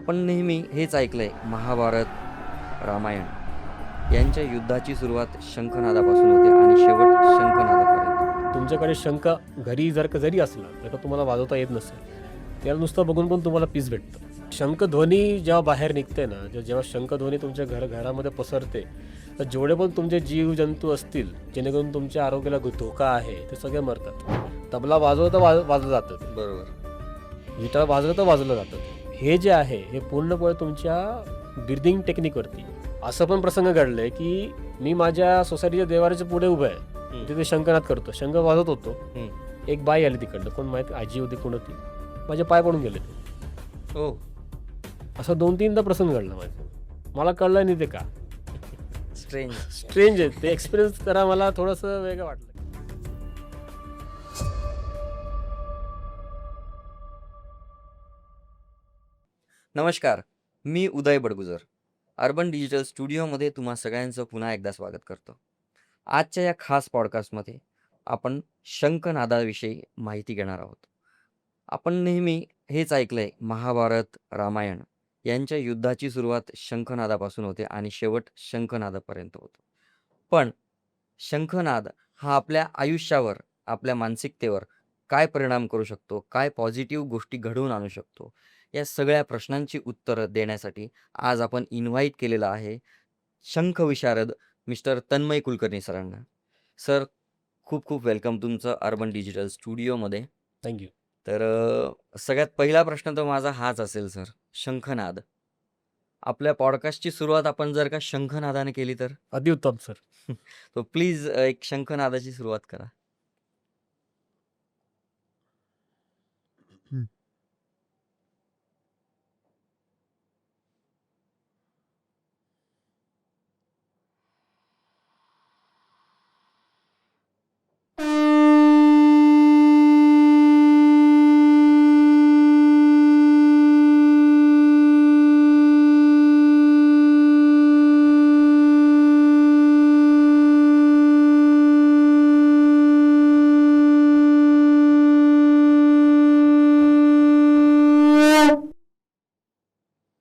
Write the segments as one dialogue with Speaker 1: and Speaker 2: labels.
Speaker 1: आपण नेहमी हेच ऐकलंय, महाभारत, रामायण यांच्या युद्धाची सुरुवात शंखनादापासून होते आणि शेवट शंखनादापर्यंत होतो.
Speaker 2: तुमच्याकडे शंख घरी जरी असला तर का तुम्हाला वाजवता येत नसेल, त्याला नुसतं बघून पण तुम्हाला पीस भेटतं. शंखध्वनी जेव्हा बाहेर निघते ना, जेव्हा शंखध्वनी तुमच्या घरामध्ये पसरते, तर जेवढे पण तुमचे जीवजंतू असतील जेणेकरून तुमच्या आरोग्याला धोका आहे, ते सगळे मरतात. तबला वाजवलं तर वाजलं जातं ते.
Speaker 1: बरोबर.
Speaker 2: गिटार वाजलं तर वाजलं जातं. हे जे आहे हे पूर्णपणे तुमच्या ब्रीदिंग टेक्निकवरती. असं पण प्रसंग घडले की मी माझ्या सोसायटीच्या देवाऱ्याच्या पुढे उभं आहे, तिथे शंखनाद करतो, शंख वाजत होतो. एक बाई आली तिकडनं, कोण माहिती आजी होती कोण होती, माझे पाय पडून गेले ते.
Speaker 1: हो.
Speaker 2: असं 2-3दा प्रसंग घडला माझं, मला कळलं नाही ते का.
Speaker 1: स्ट्रेंज
Speaker 2: आहे ते एक्सपिरियन्स, जरा मला थोडंसं वेगळं वाटलं.
Speaker 1: नमस्कार, मी उदय बडगुजर. अर्बन डिजिटल स्टुडिओमध्ये तुम्हा सगळ्यांचं पुन्हा एकदा स्वागत करतो. आजच्या या खास पॉडकास्टमध्ये आपण शंखनादाविषयी माहिती घेणार आहोत. आपण नेहमी हेच ऐकलंय, महाभारत, रामायण यांच्या युद्धाची सुरुवात शंखनादापासून होते आणि शेवट शंखनादापर्यंत होतो. पण शंखनाद हा आपल्या आयुष्यावर, आपल्या मानसिकतेवर काय परिणाम करू शकतो, काय पॉझिटिव्ह गोष्टी घडवून आणू शकतो, या सगळ्या प्रश्नांची उत्तरं देण्यासाठी आज आपण इन्व्हाइट केलेलं आहे शंखविशारद मिस्टर तन्मय कुलकर्णी सरांना. सर, खूप खूप वेलकम तुमचं अर्बन डिजिटल स्टुडिओमध्ये.
Speaker 2: थँक्यू.
Speaker 1: तर सगळ्यात पहिला प्रश्न तर माझा हाच असेल सर, शंखनाद. आपल्या पॉडकास्टची सुरुवात आपण जर का शंखनादाने केली तर?
Speaker 2: अतिउत्तम सर.
Speaker 1: तो प्लीज एक शंखनादाची सुरुवात करा.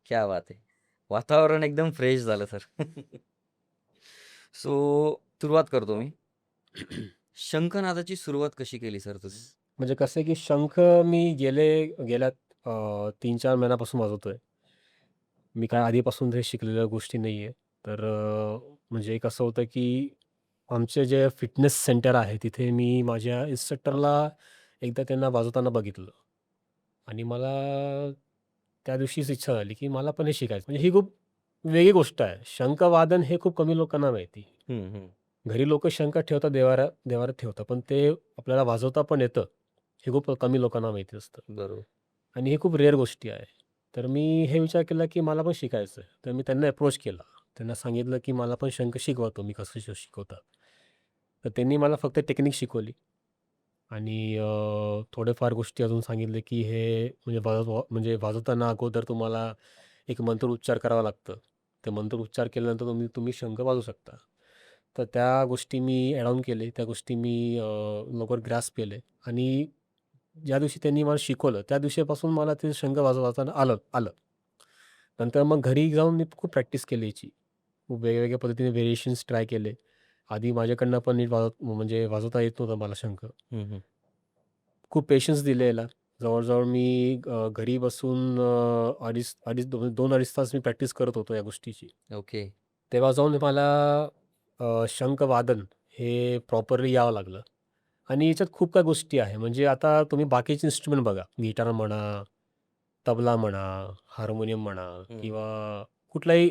Speaker 1: क्या बात आहे! वातावरण एकदम फ्रेश झालं सर. सो सुरुवात करतो मी. शंखनादाची सुरुवात कशी केली सर तुम्ही?
Speaker 2: म्हणजे कसं आहे की शंख मी गेल्या 3-4 महिन्यापासून वाजवतोय. मी काय आधीपासून हे शिकलेल्या गोष्टी नाही आहे. तर म्हणजे कसं होतं की आमचे जे फिटनेस सेंटर आहे, तिथे मी माझ्या इन्स्ट्रक्टरला एकदा त्यांना वाजवताना बघितलं आणि मला त्या दिवशीच इच्छा झाली की मला पण हे शिकायचं. म्हणजे ही खूप वेगळी गोष्ट आहे. शंखवादन हे खूप कमी लोकांना माहिती.
Speaker 1: हं, हं.
Speaker 2: घरी लोकं शंख ठेवतात, देवाऱ्यात ठेवतात, पण ते आपल्याला वाजवता पण येतं, हे खूप कमी लोकांना माहिती असतं.
Speaker 1: बरोबर.
Speaker 2: आणि ही खूप रेअर गोष्टी आहे. तर मी हे विचार केला, की मला पण शिकायचं आहे. तर मी त्यांना अप्रोच केला. त्यांना सांगितलं, की मला पण शंख शिकवा तुम्ही कसं शिकवता. तर त्यांनी मला फक्त टेक्निक शिकवली आणि थोडेफार गोष्टी अजून सांगितले, की हे म्हणजे म्हणजे वाजवताना अगोदर तुम्हाला एक मंत्र उच्चार करावा लागतं. ते मंत्र उच्चार केल्यानंतर तुम्ही शंख वाजवू शकता. तर त्या गोष्टी मी ॲड ऑन केले. त्या गोष्टी मी लवकर ग्रास्प केले आणि ज्या दिवशी त्यांनी मला शिकवलं, त्या दिवशीपासून मला ते शंख वाजवताना आलं आलं. नंतर मग घरी जाऊन मी खूप प्रॅक्टिस केली याची. खूप वेगवेगळ्या पद्धतीने व्हेरिएशन्स ट्राय केले. आधी माझ्याकडनं पण नीट म्हणजे वाजवता येत नव्हतं मला शंख.
Speaker 1: हं, हं.
Speaker 2: खूप पेशन्स दिले याला. जवळ-जवळ मी घरी बसून 2-2.5 तास मी प्रॅक्टिस करत होतो या गोष्टीची.
Speaker 1: ओके.
Speaker 2: तेव्हा जाऊन मला शंखवादन हे प्रॉपरली यावं लागलं. आणि याच्यात खूप काही गोष्टी आहे. म्हणजे आता तुम्ही बाकीचे इन्स्ट्रुमेंट बघा, गिटार म्हणा, तबला म्हणा, हार्मोनियम म्हणा
Speaker 1: हं.
Speaker 2: किंवा कुठलाही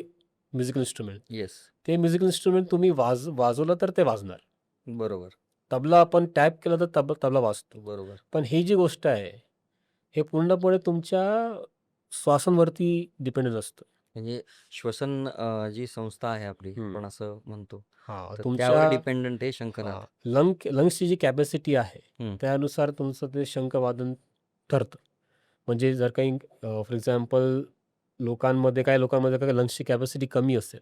Speaker 2: म्युझिकल इन्स्ट्रुमेंट.
Speaker 1: येस.
Speaker 2: ते म्युझिकल इन्स्ट्रुमेंट तुम्ही वाजवलं तर ते वाजणार.
Speaker 1: बरोबर,
Speaker 2: तबला आपण टॅप केला तर तबला वाजतो.
Speaker 1: बरोबर.
Speaker 2: पण ही जी गोष्ट आहे, हे पूर्णपणे तुमच्या श्वासांवरती डिपेंडंट असतं.
Speaker 1: म्हणजे श्वसन जी संस्था आहे आपली,
Speaker 2: हं.
Speaker 1: आपण असं म्हणतो,
Speaker 2: हां,
Speaker 1: तर त्यावर
Speaker 2: तुमच्या
Speaker 1: डिपेंडंट आहे शंखनाद.
Speaker 2: हां, लंग्सची जी कॅपॅसिटी आहे,
Speaker 1: हं.
Speaker 2: त्यानुसार तुमचं ते शंखवादन ठरतं. म्हणजे जर काही फॉर एक्झाम्पल काही लोकांमध्ये काय लंग्सची कॅपॅसिटी कमी असेल,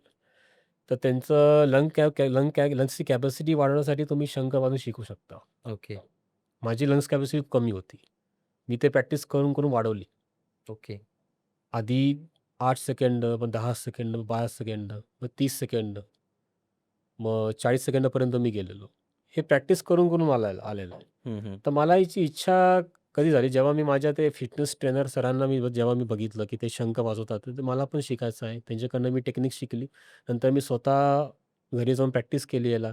Speaker 2: तर त्यांचं लंग्सची कॅपॅसिटी वाढवण्यासाठी तुम्ही शंखवादन शिकू शकता.
Speaker 1: ओके,
Speaker 2: माझी लंग्स कॅपॅसिटी कमी होती. मी ते प्रॅक्टिस करून वाढवली.
Speaker 1: ओके.
Speaker 2: आधी 8 सेकंद, मग 10 सेकंद, मग 12 सेकंद, मग 30 सेकंद, मग 40 सेकंदापर्यंत मी गेलेलो. हे प्रॅक्टिस करून मला आलेलं आहे.
Speaker 1: हं, हं.
Speaker 2: तर मला याची इच्छा कधी झाली, जेव्हा मी माझ्या ते फिटनेस ट्रेनर सरांना जेव्हा मी बघितलं, की ते शंख वाजवतात, तर मला पण शिकायचं आहे. त्यांच्याकडनं मी टेक्निक शिकली. नंतर मी स्वतः घरी जाऊन प्रॅक्टिस केली याला.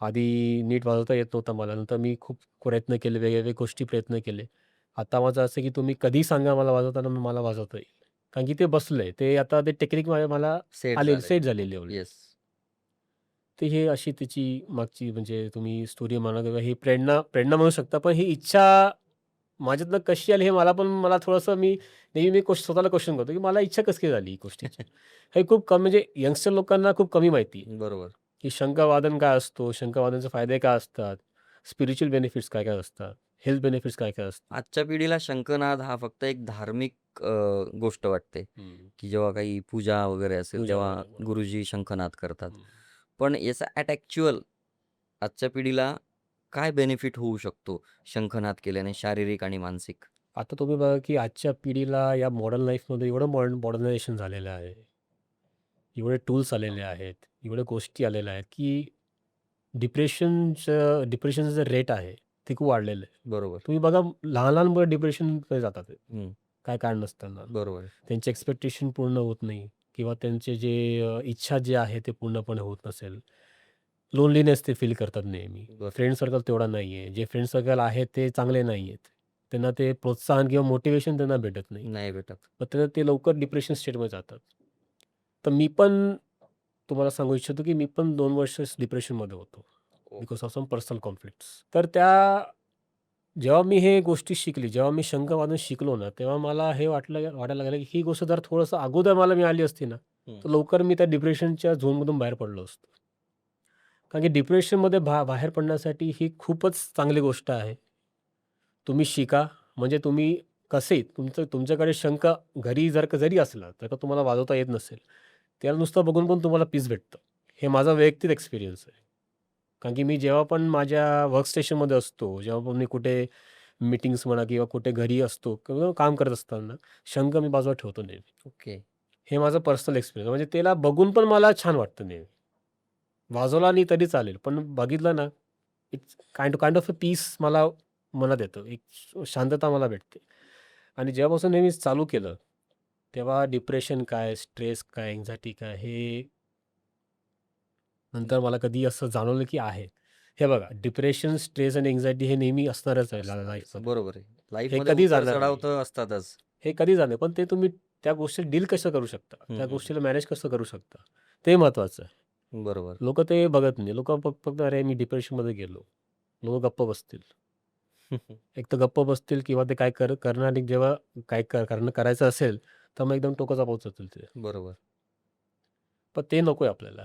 Speaker 2: आधी नीट वाजवता येत नव्हतं मला. नंतर मी खूप प्रयत्न केले, वेगवेगळ्या गोष्टी प्रयत्न केले. आता माझं असं आहे, की तुम्ही कधीही सांगा मला वाजवताना, मला वाजवता येईल. कारण की ते बसलंय. ते आता ते टेक्निक मला
Speaker 1: सेट झालेलं.
Speaker 2: सेट झालेली आहे ऑलरेडी.
Speaker 1: येस.
Speaker 2: तर हे अशी त्याची मागची म्हणजे तुम्ही स्टोरी म्हणा किंवा ही प्रेरणा प्रेरणा म्हणू शकता. पण ही इच्छा माझ्यातनं कशी आली हे मला थोडंसं मी नेहमी स्वतःला क्वेश्चन करतो, की मला इच्छा कशी काय झाली ही गोष्टीची? हे खूप कमी म्हणजे यंगस्टर लोकांना खूप कमी माहिती आहे,
Speaker 1: बरोबर.
Speaker 2: की शंखवादन काय असतो? शंखवादनाचे फायदे काय असतात? स्पिरिच्युअल बेनिफिट्स काय-काय असतात? हेल्थ बेनिफिट्स काय-काय असतात?
Speaker 1: आजच्या पिढीला शंखनाद हा फक्त एक धार्मिक गोष्ट वाटते,
Speaker 2: हं.
Speaker 1: की जेव्हा काही पूजा वगैरे असेल,
Speaker 2: पूजा
Speaker 1: तेव्हा
Speaker 2: वगैरे बरोबर.
Speaker 1: गुरुजी शंखनाद करतात.
Speaker 2: हं.
Speaker 1: पण याचा ॲक्चुअल आजच्या पिढीला काय बेनिफिट होऊ शकतो शंखनाद केल्याने शारीरिक आणि मानसिक?
Speaker 2: आता तुम्ही बघा, की आजच्या पिढीला या मॉडर्न लाईफमध्ये एवढं मॉडर्नायझेशन झालेलं आहे. एवढे टूल्स आलेले आहेत, एवढ्या गोष्टी आलेल्या आहेत, की डिप्रेशनचं जे रेट आहे, ते खूप वाढलेलं आहे.
Speaker 1: बरोबर.
Speaker 2: तुम्ही बघा लहान-लहान मुलं डिप्रेशनमध्ये जातात आहे.
Speaker 1: हं.
Speaker 2: काय कारण नसताना.
Speaker 1: बरोबर आहे.
Speaker 2: त्यांचे एक्स्पेक्टेशन पूर्ण होत नाही किंवा त्यांचे जे इच्छा जे आहे ते पूर्णपणे होत नसेल. लोनलीनेस ते फील करतात नेहमी.
Speaker 1: बरं.
Speaker 2: फ्रेंड सर्कल तेवढा नाही आहे. जे फ्रेंड सर्कल आहेत ते चांगले नाही आहेत. त्यांना ते प्रोत्साहन किंवा मोटिव्हेशन त्यांना भेटत नाही.
Speaker 1: नाही भेटत.
Speaker 2: मग त्यांना ते लवकर डिप्रेशन स्टेटमध्ये जातात. तर मी पण तुम्हाला सांगू इच्छितो, की मी पण 2 वर्ष डिप्रेशनमध्ये होतो.
Speaker 1: ओ.
Speaker 2: Because of some personal conflicts. तर जेव्हा मी हे गोष्टी शिकली, जेव्हा मी शंखवादन शिकलो ना, तेव्हा मला हे वाटायला लागलं, की ही गोष्ट जर थोडंसं अगोदर मला मिळाली असती ना,
Speaker 1: हं.
Speaker 2: तर लवकर मी त्या डिप्रेशनच्या झोनमधून बाहेर पडलो असतो. कारण की डिप्रेशनमध्ये बाहेर पडण्यासाठी ही खूपच चांगली गोष्ट आहे. तुम्ही शिका, म्हणजे तुम्ही कसे तुमच्याकडे शंख घरी जरी असला, तर का तुम्हाला वाजवता येत नसेल, त्याला नुसतं बघून पण तुम्हाला पीस भेटतं. हे माझा वैयक्तिक एक्सपिरियन्स आहे. कारण की मी जेव्हा पण माझ्या वर्क स्टेशनमध्ये असतो, जेव्हा पण मी कुठे मीटिंग्स म्हणा किंवा कुठे घरी असतो किंवा काम करत असताना शंख मी बाजूला ठेवतो नेहमी.
Speaker 1: ओके.
Speaker 2: हे माझं पर्सनल एक्सपिरियन्स म्हणजे त्याला बघून पण मला छान वाटतं नेहमी. वाजवला नाही तरी चालेल, पण बघितलं ना, it's kind of a piece मला मनात येतं. एक शांतता मला भेटते. आणि जेव्हापासून हे मी चालू केलं, तेव्हा डिप्रेशन काय, स्ट्रेस काय, अँक्झायटी काय हे नंतर मला कधी असं जाणवलं की आहे. हे बघा डिप्रेशन, स्ट्रेस आणि अँक्झायटी हे नेहमी असणारच आहे
Speaker 1: असणारच.
Speaker 2: लाईफमध्ये.
Speaker 1: बरोबर आहे.
Speaker 2: हे
Speaker 1: लाईफमध्ये
Speaker 2: कधी जाणार
Speaker 1: उतार-चढाव
Speaker 2: नाही.
Speaker 1: तर असतातच.
Speaker 2: हे कधी जाणार नाही. पण ते तुम्ही त्या गोष्टी डील कसं करू शकता?
Speaker 1: हं,
Speaker 2: त्या
Speaker 1: हं, हं.
Speaker 2: गोष्टीला मॅनेज कसं करू शकता? ते महत्त्वाचं आहे.
Speaker 1: बरोबर.
Speaker 2: लोकं ते बघत नाही. लोकं फक्त "अरे, मी डिप्रेशनमध्ये गेलो." लोकं गप्प बसतील. एक तर गप्प बसतील किंवा ते काय करणार आणि जेव्हा काय करायचं असेल, तर मग एकदम टोकाचा पाऊल उचलतील ते.
Speaker 1: बरोबर.
Speaker 2: पण ते नकोय आपल्याला.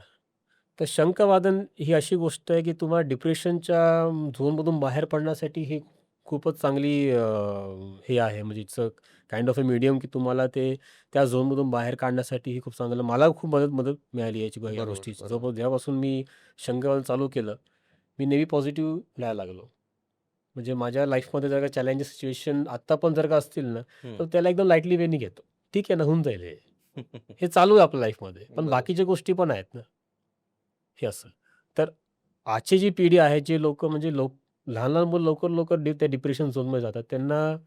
Speaker 2: तर शंखवादन ही अशी गोष्ट आहे, की तुम्हाला डिप्रेशनच्या झोनमधून बाहेर पडण्यासाठी ही खूपच चांगली हे आहे म्हणजे it's a kind of a medium, की तुम्हाला ते त्या झोनमधून बाहेर काढण्यासाठी ही खूप चांगलं मला खूप मदत मदत मिळाली या
Speaker 1: बरोबर,
Speaker 2: गोष्टीची.
Speaker 1: बरोबर.
Speaker 2: जेव्हापासून मी शंखवादन चालू केलं, मी नेहमी पॉझिटिव्ह राहायला लागलो. म्हणजे माझ्या लाईफमध्ये जर का चॅलेंजेस सिच्युएशन आत्ता पण जर का असतील ना,
Speaker 1: हं.
Speaker 2: तर त्याला एकदम लाईटली वेनी घेतो. ठीक आहे ना, होऊन जाईल हे. हे चालू आहे आपल्या लाईफमध्ये. पण
Speaker 1: बरोबर.
Speaker 2: बाकीच्या गोष्टी पण आहेत ना, हे असं. तर आजची जी पिढी आहे, जे लोकं म्हणजे लहान-लहान मुलं लवकर-लवकर त्या डिप्रेशन झोनमध्ये जातात. त्यांना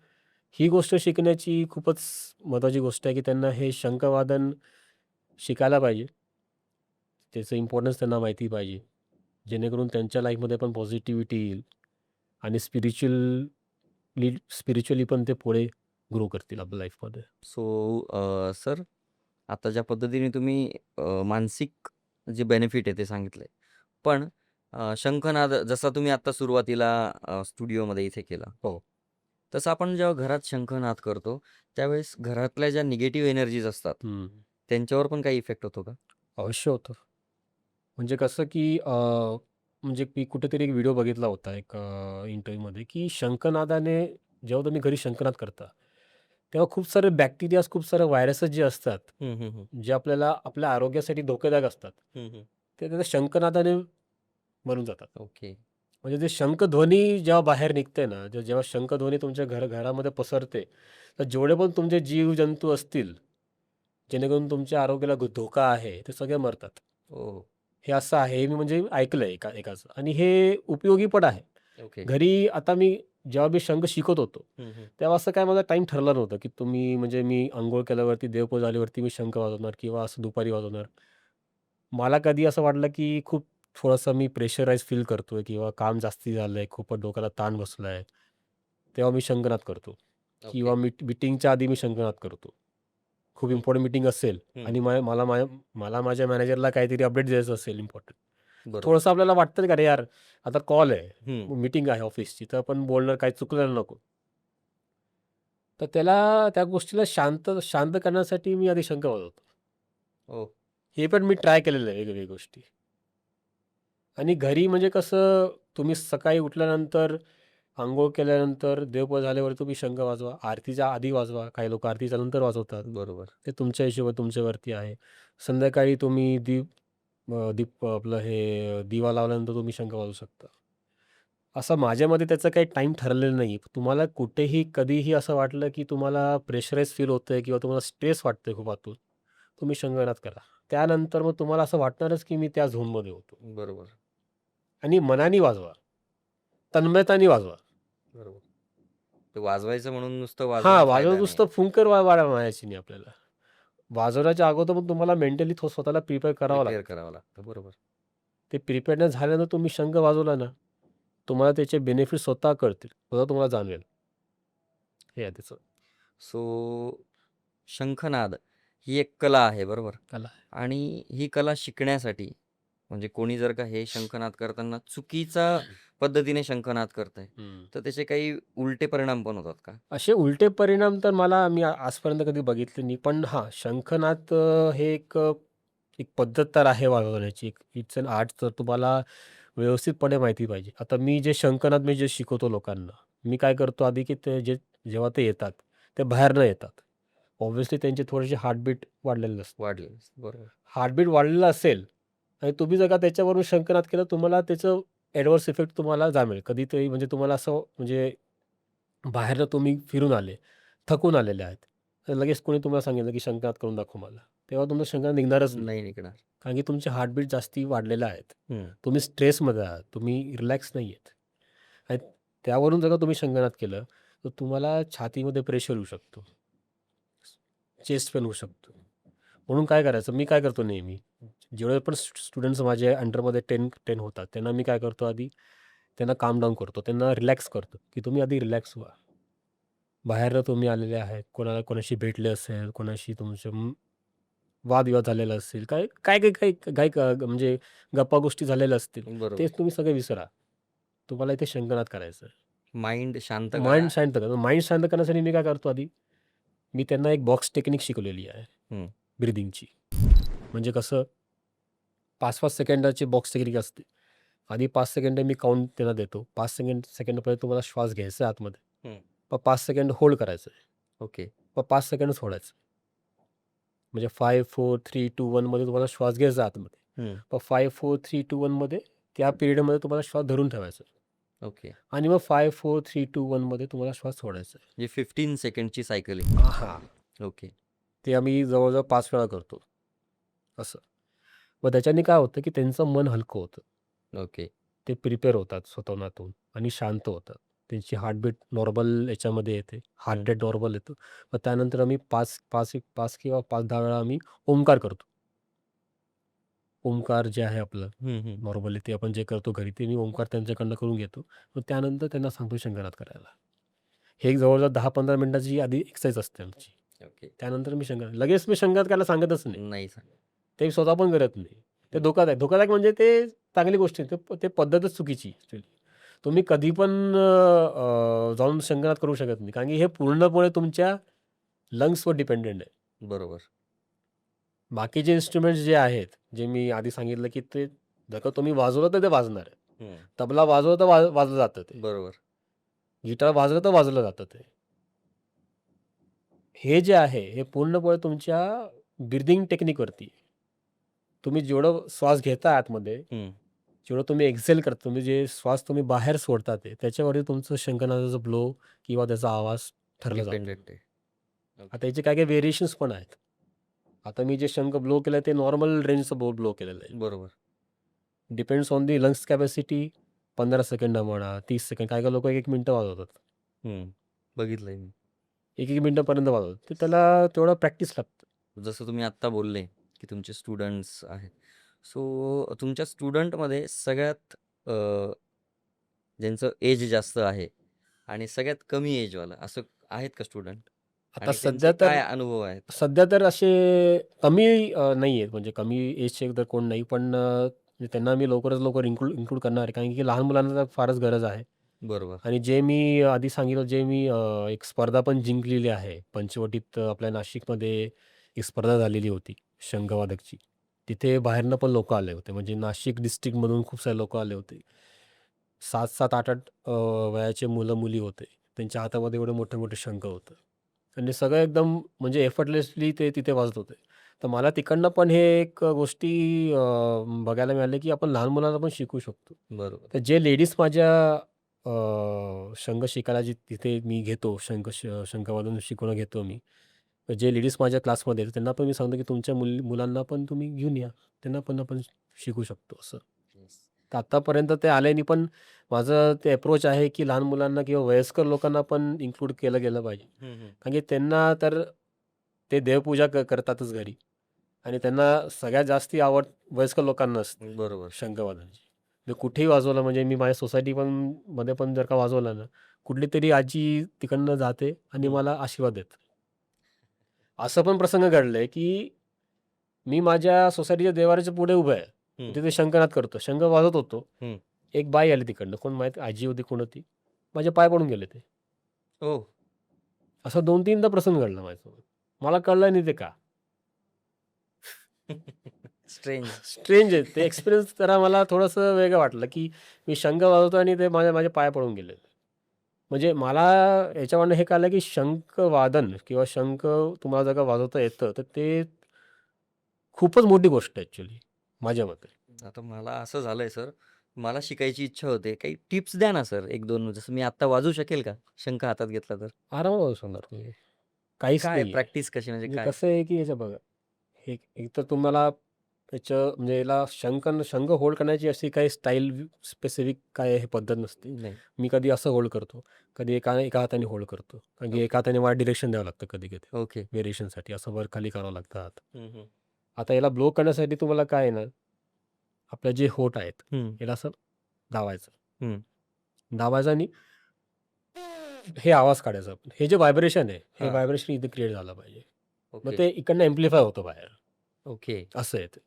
Speaker 2: ही गोष्ट शिकण्याची खूपच महत्त्वाची गोष्ट आहे, की त्यांना हे शंखवादन शिकायला पाहिजे. त्याचं इम्पोर्टन्स त्यांना माहिती पाहिजे. जेणेकरून त्यांच्या लाईफमध्ये पण पॉझिटिव्हिटी येईल आणि स्पिरिच्युअली पण ते पुढे ग्रो करतील आपल्या लाईफमध्ये.
Speaker 1: सो सर आता ज्या पद्धतीने तुम्ही मानसिक जे बेनिफिट आहे ते सांगितले. पण शंखनाद जसा तुम्ही आत्ता सुरुवातीला स्टुडिओमध्ये इथे केला.
Speaker 2: हो.
Speaker 1: तसं आपण जेव्हा घरात शंखनाद करतो, त्यावेळेस घरातल्या ज्या निगेटिव्ह एनर्जीज असतात,
Speaker 2: हं.
Speaker 1: त्यांच्यावर पण काही इफेक्ट होतो का?
Speaker 2: अवश्य होतं. म्हणजे कसं की म्हणजे मी कुठेतरी एक व्हिडिओ बघितला होता एक इंटरव्ह्यूमध्ये की शंखनादाने जेव्हा तुम्ही घरी शंखनाद करता, तेव्हा खूप सारे बॅक्टेरियाज, खूप सारे व्हायरसेस जे असतात,
Speaker 1: हं, हं, हं.
Speaker 2: जे आपल्या आरोग्यासाठी धोकेदायक असतात,
Speaker 1: हं, हं.
Speaker 2: ते त्या शंखनादाने मरून जातात.
Speaker 1: ओके.
Speaker 2: म्हणजे ते शंखध्वनी जेव्हा बाहेर निघते ना, जेव्हा शंखध्वनी तुमच्या घरामध्ये पसरते, तर जेवढे पण तुमचे जीवजंतू असतील, जेणेकरून तुमच्या आरोग्याला धोका आहे, ते सगळे मरतात.
Speaker 1: ओ.
Speaker 2: हे असं आहे, हे मी म्हणजे ऐकलंय एकाचं आणि हे उपयोगी पण आहे.
Speaker 1: ओके.
Speaker 2: घरी आता जेव्हा मी शंख शिकत होतो,
Speaker 1: हं, हं.
Speaker 2: तेव्हा असं काय माझा टाईम ठरला नव्हता, की म्हणजे मी अंघोळ केल्यावरती, देवपूजा झाल्यावरती मी शंख वाजवणार किंवा असं दुपारी वाजवणार. मला कधी असं वाटलं, की खूप थोडंसं मी प्रेशराईज फील करतोय किंवा काम जास्ती झालंय, खूपच डोक्याला ताण बसलाय, तेव्हा मी शंखनाद करतो
Speaker 1: ओके.
Speaker 2: किंवा मीटिंगच्या आधी मी शंखनाद करतो. खूप
Speaker 1: हं,
Speaker 2: इम्पोर्टंट मीटिंग असेल
Speaker 1: हं.
Speaker 2: आणि मला माझ्या मॅनेजरला काहीतरी अपडेट द्यायचं असेल इम्पोर्टंट.
Speaker 1: बरोबर.
Speaker 2: थोडंसं आपल्याला वाटतं का अरे यार, आता कॉल आहे,
Speaker 1: हं.
Speaker 2: मीटिंग आहे ऑफिसची, तर आपण बोलणं काही चुकलेलं नको. तर त्या गोष्टीला शांत शांत करण्यासाठी मी आधी शंख वाजवतो.
Speaker 1: ओ.
Speaker 2: हे पण मी ट्राय केलेलं आहे वेगवेगळ्या गोष्टी. आणि घरी म्हणजे कसं तुम्ही सकाळी उठल्यानंतर, अंघोळ केल्यानंतर, देवपूजा झाल्यावर तुम्ही शंख वाजवा. आरतीच्या आधी वाजवा. काही लोकं आरतीच्या नंतर वाजवतात.
Speaker 1: बरोबर.
Speaker 2: ते तुमच्या हिशोबाने तुमच्यावरती आहे. संध्याकाळी तुम्ही आपलं हे दिवा लावल्यानंतर तुम्ही शंख वाजवू शकता. असं माझ्यामध्ये त्याचं काही टाईम ठरलेलं नाही. तुम्हाला कुठेही कधीही असं वाटलं, की तुम्हाला प्रेशराईज फील होतंय किंवा तुम्हाला स्ट्रेस वाटतोय खूप आतून, तुम्ही शंखनाद करा. त्यानंतर मग तुम्हाला असं वाटणारच, की मी त्या झोनमध्ये होतो.
Speaker 1: बरोबर.
Speaker 2: आणि मनाने वाजवा, तन्मयताने वाजवा.
Speaker 1: बरोबर. ते वाजवायचं म्हणून नुसतं
Speaker 2: हां,
Speaker 1: वाजवून
Speaker 2: वाजवत
Speaker 1: फायदा नाही.
Speaker 2: नुसतं फुंकर वाजवायची नाही आपल्याला. वाजवण्याच्या अगोदर पण तुम्हाला मेंटली स्वतःला प्रिपेअर करावं
Speaker 1: प्रिपेअर
Speaker 2: लागतं.
Speaker 1: करावं लागतं. बरोबर.
Speaker 2: ते प्रिपेअरनेस झाल्यानंतर तुम्ही शंख वाजवला ना, तुम्हाला त्याचे बेनिफिट स्वतः कळतील. स्वतः तुम्हाला जाणवेल. हे आहे त्याचं.
Speaker 1: सो शंखनाद ही एक कला आहे, बरोबर?
Speaker 2: कला.
Speaker 1: आणि ही कला शिकण्यासाठी म्हणजे कोणी जर का हे शंखनाद करताना चुकीच्या पद्धतीने शंखनाद करतंय,
Speaker 2: हं.
Speaker 1: तर त्याचे काही उलटे परिणाम पण होतात का?
Speaker 2: असे उलटे परिणाम तर मी आजपर्यंत कधी बघितले नाही. पण हां, शंखनाद हे एक पद्धत तर आहे वाजवण्याची. इट्स एन आर्ट तर तुम्हाला व्यवस्थितपणे माहिती पाहिजे. आता मी जे शिकवतो लोकांना, मी काय करतो आधी, की जेव्हा ते येतात, ते बाहेरनं येतात. ऑब्व्हियसली त्यांचे थोडेसे हार्टबीट वाढलेले असतात.
Speaker 1: वाढले. बरोबर.
Speaker 2: हार्टबीट वाढलेलं असेल आणि तुम्ही जर का त्याच्यावरून शंखनाद केला, तुम्हाला त्याचं ॲडव्हर्स इफेक्ट तुम्हाला जाणवेल. कधीतरी म्हणजे तुम्हाला असं म्हणजे बाहेरनं तुम्ही फिरून आले, थकून आलेले आहेत. तर लगेच कोणी तुम्हाला सांगितलं, की शंखनाद करून दाखव मला. तेव्हा तुमचं शंखनाद निघणारच नाही.
Speaker 1: नाही निघणार.
Speaker 2: कारण की तुमचे हार्टबीट जास्ती वाढलेले आहेत.
Speaker 1: हं.
Speaker 2: तुम्ही स्ट्रेसमध्ये आहात. तुम्ही रिलॅक्स नाही आहेत. आणि त्यावरून जर का तुम्ही शंखनाद केलं, तर तुम्हाला छातीमध्ये प्रेशर येऊ शकतो. चेस्ट पेन होऊ शकतो. म्हणून काय करायचं, मी काय करतो नेहमी, जेवढे पण स्टुडंट्स माझ्या अंडरमध्ये 10 होतात, त्यांना मी काय करतो आधी, त्यांना काम डाऊन करतो. त्यांना रिलॅक्स करतो, की तुम्ही आधी रिलॅक्स व्हा. बाहेरनं तुम्ही आलेले आहेत, कोणाशी भेटले असेल, कोणाशी तुमचे वादविवाद झालेला असेल, काय काय काय काय काय म्हणजे गप्पा गोष्टी झालेल्या असतील,
Speaker 1: बरोबर.
Speaker 2: तेच तुम्ही सगळे विसरा. तुम्हाला इथे शंखनाद करायचं आहे.
Speaker 1: माइंड शांत करा.
Speaker 2: माइंड शांत करा. माइंड शांत करण्यासाठी मी काय करतो आधी, मी त्यांना एक बॉक्स टेक्निक शिकवलेली आहे,
Speaker 1: हं.
Speaker 2: ब्रीथिंगची. म्हणजे कसं 5-5 सेकंदाची बॉक्स टेक्निक असते. आधी 5 सेकंद मी काउंट त्यांना देतो. 5 सेकंदापर्यंत तुम्हाला श्वास घ्यायचा आहे आतमध्ये.
Speaker 1: हं.
Speaker 2: मग 5 सेकंद होल्ड करायचं आहे.
Speaker 1: ओके.
Speaker 2: मग 5 सेकंद सोडायचं. म्हणजे 5, 4, 3, 2, 1 मध्ये तुम्हाला श्वास घ्यायचा आहे आतमध्ये.
Speaker 1: हं.
Speaker 2: मग 5, 4, 3, 2, 1 मध्ये त्या पिरियडमध्ये तुम्हाला श्वास धरून ठेवायचा आहे.
Speaker 1: ओके.
Speaker 2: आणि मग 5, 4, 3, 2, 1 मध्ये तुम्हाला श्वास सोडायचा आहे.
Speaker 1: म्हणजे 15 सेकंडची सायकल आहे.
Speaker 2: हां.
Speaker 1: ओके.
Speaker 2: ते आम्ही जवळ-जवळ 5 वेळा करतो. असं. मग त्याच्याने काय होतं, की त्यांचं मन हलकं होतं.
Speaker 1: ओके.
Speaker 2: ते प्रिपेअर होतात स्वतःहून आणि शांत होतात. त्यांची हार्टबीट नॉर्मल याच्यामध्ये येते. हार्ट
Speaker 1: हं.
Speaker 2: रेट नॉर्मल येतो. मग त्यानंतर आम्ही 5 किंवा 5-10 वेळा आम्ही ओमकार करतो. ओमकार जे आहे आपलं
Speaker 1: हं, हं.
Speaker 2: नॉर्मली ते आपण जे करतो घरी, ते मी ओमकार त्यांच्याकडनं करून घेतो. मग त्यानंतर त्यांना सांगतो शंखनाद करायला. हे एक जवळ-जवळ 10-15 मिनिटाची आधी एक्सरसाइज असते आमची.
Speaker 1: ओके.
Speaker 2: त्यानंतर लगेच मी शंखनाद करायला सांगतच नाही.
Speaker 1: नाही सांगत.
Speaker 2: ते स्वतः पण करत नाही. ते
Speaker 1: हं.
Speaker 2: धोकादायक. धोकादायक म्हणजे ते चांगली गोष्ट आहे. ते पद्धतच चुकीची आहे ॲक्चुअली. तुम्ही कधी पण जाऊन शंखनाद करू शकत नाही. कारण की हे पूर्णपणे तुमच्या लंग्सवर डिपेंडेंट आहे.
Speaker 1: बरोबर.
Speaker 2: बाकीचे इन्स्ट्रुमेंट्स जे आहेत, जे मी आधी सांगितलं, की ते जर का तुम्ही वाजवलं तर ते वाजणार आहे.
Speaker 1: हं.
Speaker 2: तबला वाजवलं तर वाजलं जातं ते.
Speaker 1: बरोबर.
Speaker 2: गिटार वाजवलं तर वाजवलं जातं ते. हे जे आहे, हे पूर्णपणे तुमच्या ब्रीथिंग टेक्निकवरती आहे. तुम्ही जेवढं श्वास घेता आतमध्ये,
Speaker 1: हं.
Speaker 2: जेवढं तुम्ही एक्झेल करता, तुम्ही जे श्वास तुम्ही बाहेर सोडता ते, त्याच्यावरती तुमचं शंखनादाचा ब्लो किंवा त्याचा आवाज ठरला जातो.
Speaker 1: डिपेंडंट आहे. ओके.
Speaker 2: आता याचे काही-काही व्हेरिएशन्स पण आहेत. आता मी जे शंख ब्लो केलं ते नॉर्मल रेंजचं ब्लो केलेलं आहे.
Speaker 1: बरोबर.
Speaker 2: Depends on the lungs capacity. 15 second म्हणा, 30 सेकंद. काही काही लोकं 1-1 मिनिटं वाजवतात.
Speaker 1: हं. बघितलंय मी.
Speaker 2: 1-1 मिनिटापर्यंत वाजवतात. तर त्याला तेवढं प्रॅक्टिस लागतं.
Speaker 1: जसं तुम्ही आत्ता बोलले, की तुमचे स्टुडंट्स आहेत. सो तुमच्या स्टुडंटमध्ये सगळ्यात ज्यांचं एज जास्त आहे आणि सगळ्यात कमी एजवालं असं आहेत का स्टुडंट?
Speaker 2: आता
Speaker 1: आणि त्यांचे काय अनुभव आहेत?
Speaker 2: सध्या तर असे कमी नाही आहेत, म्हणजे कमी एजचे तर कोण नाही. पण म्हणजे त्यांना मी लवकरात लवकर इन्क्लूड करणार आहे. कारण की लहान मुलांना तर फारच गरज आहे.
Speaker 1: बरोबर.
Speaker 2: आणि जे मी आधी सांगितलं, जे मी एक स्पर्धा पण जिंकलेली आहे. पंचवटीत आपल्या नाशिकमध्ये एक स्पर्धा झालेली होती शंखवादकची. तिथे बाहेरनं पण लोकं आले होते. म्हणजे नाशिक डिस्ट्रिक्टमधून खूप सारे लोकं आले होते. 7-7, 8-8 वयाचे मुलं-मुली होते. त्यांच्या हातामध्ये एवढे मोठे-मोठे शंख होते. आणि सगळं एकदम म्हणजे एफर्टलेसली ते तिथे वाजत होते. तर मला तिकडनं पण हे एक गोष्टी बघायला मिळाल्या, की आपण लहान मुलांना पण शिकवू शकतो.
Speaker 1: बरोबर.
Speaker 2: तर जे लेडीज माझ्या शंख शिकायला जे तिथे मी घेतो, शंखवादन शिकवणं घेतो मी. तर जे लेडीज माझ्या क्लासमध्ये आहेत, त्यांना पण मी सांगतो, की तुमच्या मुलांना पण तुम्ही घेऊन या. त्यांना पण आपण शिकवू शकतो असं.
Speaker 1: येस.
Speaker 2: तर आत्तापर्यंत ते आले नाही, पण माझं ते अप्रोच आहे, की लहान मुलांना किंवा वयस्कर लोकांना पण इन्क्लूड केलं गेलं पाहिजे.
Speaker 1: हं, हं.
Speaker 2: कारण की त्यांना तर ते देवपूजा करतातच घरी आणि त्यांना सगळ्यात जास्ती आवड वयस्कर लोकांना असते
Speaker 1: बरोबर.
Speaker 2: शंखवादनाची. मी कुठेही वाजवलं, म्हणजे मी माझ्या सोसायटी पण मध्ये पण जर का वाजवलं ना, कुठली तरी आजी तिकडनं जाते आणि
Speaker 1: हं,
Speaker 2: मला आशीर्वाद देते. असं पण प्रसंग घडलाय, की मी माझ्या सोसायटीच्या देवाऱ्याच्या पुढे उभा आहे.
Speaker 1: हं,
Speaker 2: तिथे शंखनाद करतो. शंख वाजवत होतो.
Speaker 1: हं.
Speaker 2: एक बाई आली तिकडनं. कोण माहीत, आजी होती, कोण होती. माझे पाय पडून गेले ते.
Speaker 1: ओह!
Speaker 2: असा 2-3दा प्रसंग घडला माझ्यासोबत. मला कळलं नाही ते का.
Speaker 1: स्ट्रेंज.
Speaker 2: स्ट्रेंज आहे. ते एक्सपिरियन्स जरा मला थोडंसं वेगळं वाटलं, की मी शंख वाजवतो आणि ते माझे माझे पाय पडून गेले. म्हणजे मला याच्यावरनं हे कळलं, की शंखवादन किंवा शंख तुम्हाला जर का वाजवता येतं, तर ते खूपच मोठी गोष्ट आहे ॲक्चुअली माझ्या मते.
Speaker 1: आता मला असं झालंय सर, मला शिकायची इच्छा होते. काही टिप्स द्या ना सर 1-2 जसं मी आत्ता वाजवू शकेल का? शंख हातात घेतला तर?
Speaker 2: आरामात वाजवू शकणार तुम्ही. काहीच
Speaker 1: काय
Speaker 2: नाहीये.
Speaker 1: प्रॅक्टिस कशी म्हणजे
Speaker 2: म्हणजे
Speaker 1: काय?
Speaker 2: कसं आहे, की याचं बघा, एक एक तर तुम्हाला त्याचं म्हणजे याला शंख होल्ड करण्याची अशी काही स्टाईल स्पेसिफिक काय हे पद्धत नसते.
Speaker 1: नाही.
Speaker 2: मी कधी असं होल्ड करतो, कधी एका हाताने होल्ड करतो. कारण की
Speaker 1: ओके.
Speaker 2: एका हाताने मला डिरेक्शन द्यावं लागतं कधी-कधी.
Speaker 1: ओके.
Speaker 2: व्हेरिएशनसाठी असं वर-खाली करावं लागतं हात.
Speaker 1: हं, हं.
Speaker 2: आता याला ब्लो करण्यासाठी तुम्हाला काय आहे ना, आपले जे होठ आहेत,
Speaker 1: हं,
Speaker 2: याला असं दाबायचं.
Speaker 1: हं.
Speaker 2: दाबायचं आणि हे आवाज काढायचा आपण. हे जे व्हायब्रेशन आहे, हे
Speaker 1: हां.
Speaker 2: व्हायब्रेशन इथे क्रिएट झालं पाहिजे. मग
Speaker 1: ओके.
Speaker 2: ते इकडनं एम्प्लिफाय होतं बाहेर.
Speaker 1: ओके.
Speaker 2: असं आहे ते.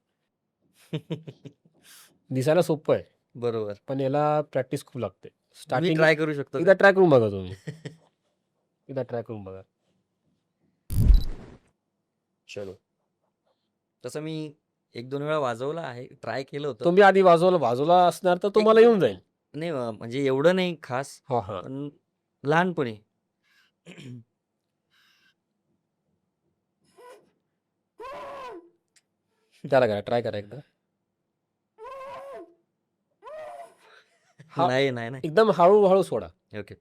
Speaker 2: दिसायला सोपं आहे,
Speaker 1: बरोबर.
Speaker 2: पण याला प्रॅक्टिस खूप लागते.
Speaker 1: मी
Speaker 2: स्टार्टिंग
Speaker 1: ट्राय करू शकतो का?
Speaker 2: एकदा ट्राय करून बघा तुम्ही. एकदा ट्राय करून बघा.
Speaker 1: चलो. तसं मी 1-2 वेळा वाजवलं आहे. ट्राय केलं होतं.
Speaker 2: तुम्ही आधी वाजवला असणार तर तुम्हाला
Speaker 1: एकदम
Speaker 2: येऊन जाईल.
Speaker 1: नाही म्हणजे एवढं नाही खास,
Speaker 2: हां, हां.
Speaker 1: पण लहानपणी.
Speaker 2: करा, ट्राय करा एकदा. हां,
Speaker 1: नाही, नाही, नाही.
Speaker 2: एकदम हळू-हळू सोडा.
Speaker 1: ओके.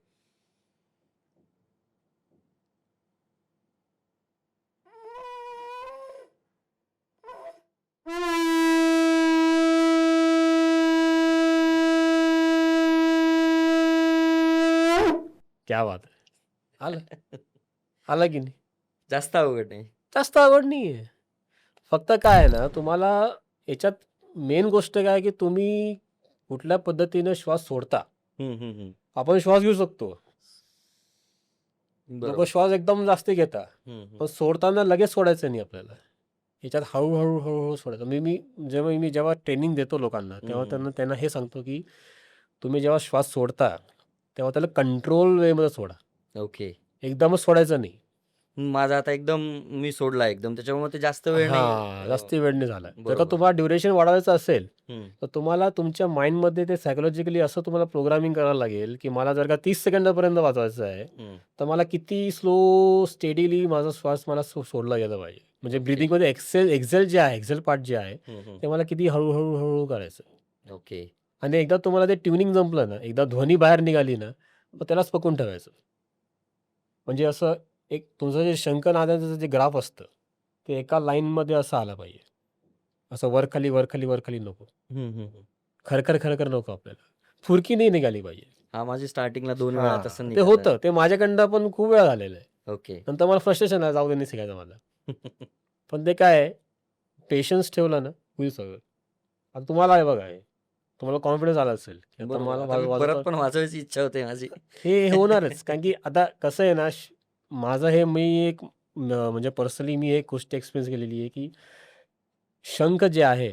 Speaker 2: क्या बात है! आलं. आलं की नाही?
Speaker 1: जास्त अवघड नाही.
Speaker 2: जास्त आवड नाहीये. फक्त काय आहे ना, तुम्हाला याच्यात मेन गोष्ट काय आहे, की तुम्ही कुठल्या पद्धतीने श्वास सोडता.
Speaker 1: हं, हं, हं.
Speaker 2: आपण श्वास घेऊ शकतो. लोकं
Speaker 1: बरोबर.
Speaker 2: श्वास एकदम जास्त घेतात.
Speaker 1: हं, हं.
Speaker 2: पण सोडताना लगेच सोडायचं नाही आपल्याला. याच्यात हळू-हळू, हळू-हळू सोडायचं. मी जेव्हा ट्रेनिंग देतो लोकांना,
Speaker 1: हं,
Speaker 2: तेव्हा
Speaker 1: हं.
Speaker 2: त्यांना त्यांना हे सांगतो, की तुम्ही जेव्हा श्वास सोडता, तेव्हा त्याला कंट्रोल वेमध्ये सोडा.
Speaker 1: ओके.
Speaker 2: एकदमच सोडायचं नाही.
Speaker 1: माझा आता एकदम मी सोडला एकदम त्याच्यामुळे ते जास्त वेळ नाही
Speaker 2: जास्त वेळ नाही झाला. जर का
Speaker 1: बरोबर.
Speaker 2: तुम्हाला ड्युरेशन वाढवायचं असेल,
Speaker 1: हं,
Speaker 2: तर तुम्हाला तुमच्या माइंडमध्ये ते सायकॉलॉजिकली असं तुम्हाला प्रोग्रामिंग करावं लागेल, की मला जर का 30 सेकंदापर्यंत वाचवायचं आहे,
Speaker 1: हं.
Speaker 2: तर मला किती स्लो स्टेडीली माझा श्वास मला सोडला गेला पाहिजे. म्हणजे
Speaker 1: ओके.
Speaker 2: ब्रीथिंगमध्ये एक्सेल जे आहे, एक्सेल पार्ट जे आहे,
Speaker 1: हं, हं.
Speaker 2: ते मला किती हळू-हळू, हळू करायचं.
Speaker 1: ओके.
Speaker 2: आणि एकदा तुम्हाला ते ट्युनिंग जमलं ना, एकदा ध्वनी बाहेर निघाली ना, मग त्यालाच पकडून ठेवायचं. म्हणजे असं एक तुमचं जे शंखनादाचं जे ग्राफ असतं, ते एका लाईनमध्ये असं आलं पाहिजे. असं वर-खाली, वर-खाली, वर-खाली नको.
Speaker 1: हं, हं, हं.
Speaker 2: खरखर, खरखर नको आपल्याला. फुरकी नाही निघाली पाहिजे.
Speaker 1: हां, माझी स्टार्टिंगला 2 वेळा तसं
Speaker 2: हां, ते
Speaker 1: निघालं.
Speaker 2: होतं. ते माझ्याकडनं पण खूप वेळा झालेलं आहे.
Speaker 1: ओके.
Speaker 2: नंतर मला फ्रस्ट्रेशन आलं, जाऊ दे नाही शिकायचं मला. पण ते काय आहे, पेशन्स ठेवला ना, होईल सगळं. आता तुम्हाला आहे बघा हे. तुम्हाला कॉन्फिडन्स आला असेल, की आता
Speaker 1: बरोबर.
Speaker 2: मला
Speaker 1: आता मी परत
Speaker 2: वाजवता
Speaker 1: पण वाचायची इच्छा होते माझी.
Speaker 2: हे होणारच. कारण की आता कसं आहे ना, माझं हे मी एक म्हणजे पर्सनली मी एक गोष्ट एक्सपिरियन्स केलेली आहे, की शंख जे आहे,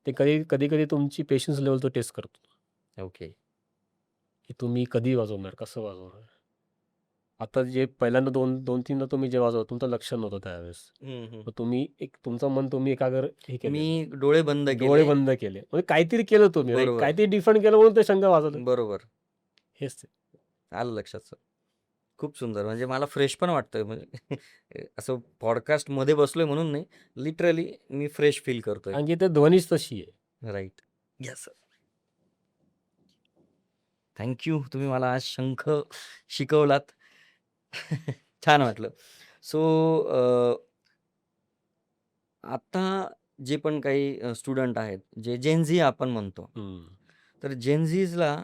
Speaker 2: ते कधी-कधी तुमची पेशन्स लेव्हल तो टेस्ट करतो,
Speaker 1: ओके.
Speaker 2: की तुम्ही कधी वाजवणार, कसं वाजवणार. आता जे पहिल्यांदा 2-3दा तुम्ही जे वाजवलं, तुमचं लक्ष नव्हतं त्यावेळेस.
Speaker 1: हं, हं.
Speaker 2: मग तुम्ही तुमचं मन तुम्ही एकाग्र हे
Speaker 1: मी
Speaker 2: केलेलं.
Speaker 1: डोळे बंद
Speaker 2: डोळे
Speaker 1: केले.
Speaker 2: बंद केले. म्हणजे काहीतरी केलं तुम्ही राइट.
Speaker 1: बरोबर,
Speaker 2: काहीतरी डिफरंट केलं म्हणून ते शंख वाजवलं.
Speaker 1: बरोबर.
Speaker 2: हेच ते.
Speaker 1: आलं लक्षात सर. खूप सुंदर. म्हणजे मला फ्रेश पण वाटतंय म्हणजे असं पॉडकास्टमध्ये बसलोय म्हणून नाही, लिटरली मी फ्रेश फील करतोय.
Speaker 2: कारण की ते ध्वनीच तशी आहे.
Speaker 1: Right. Yes sir. Thank you. तुम्ही मला आज शंख शिकवलात. छान वाटलं. सो आता जे पण काही स्टुडंट आहेत, जे जेन झी आपण म्हणतो.
Speaker 2: हं,
Speaker 1: तर जेन झीजला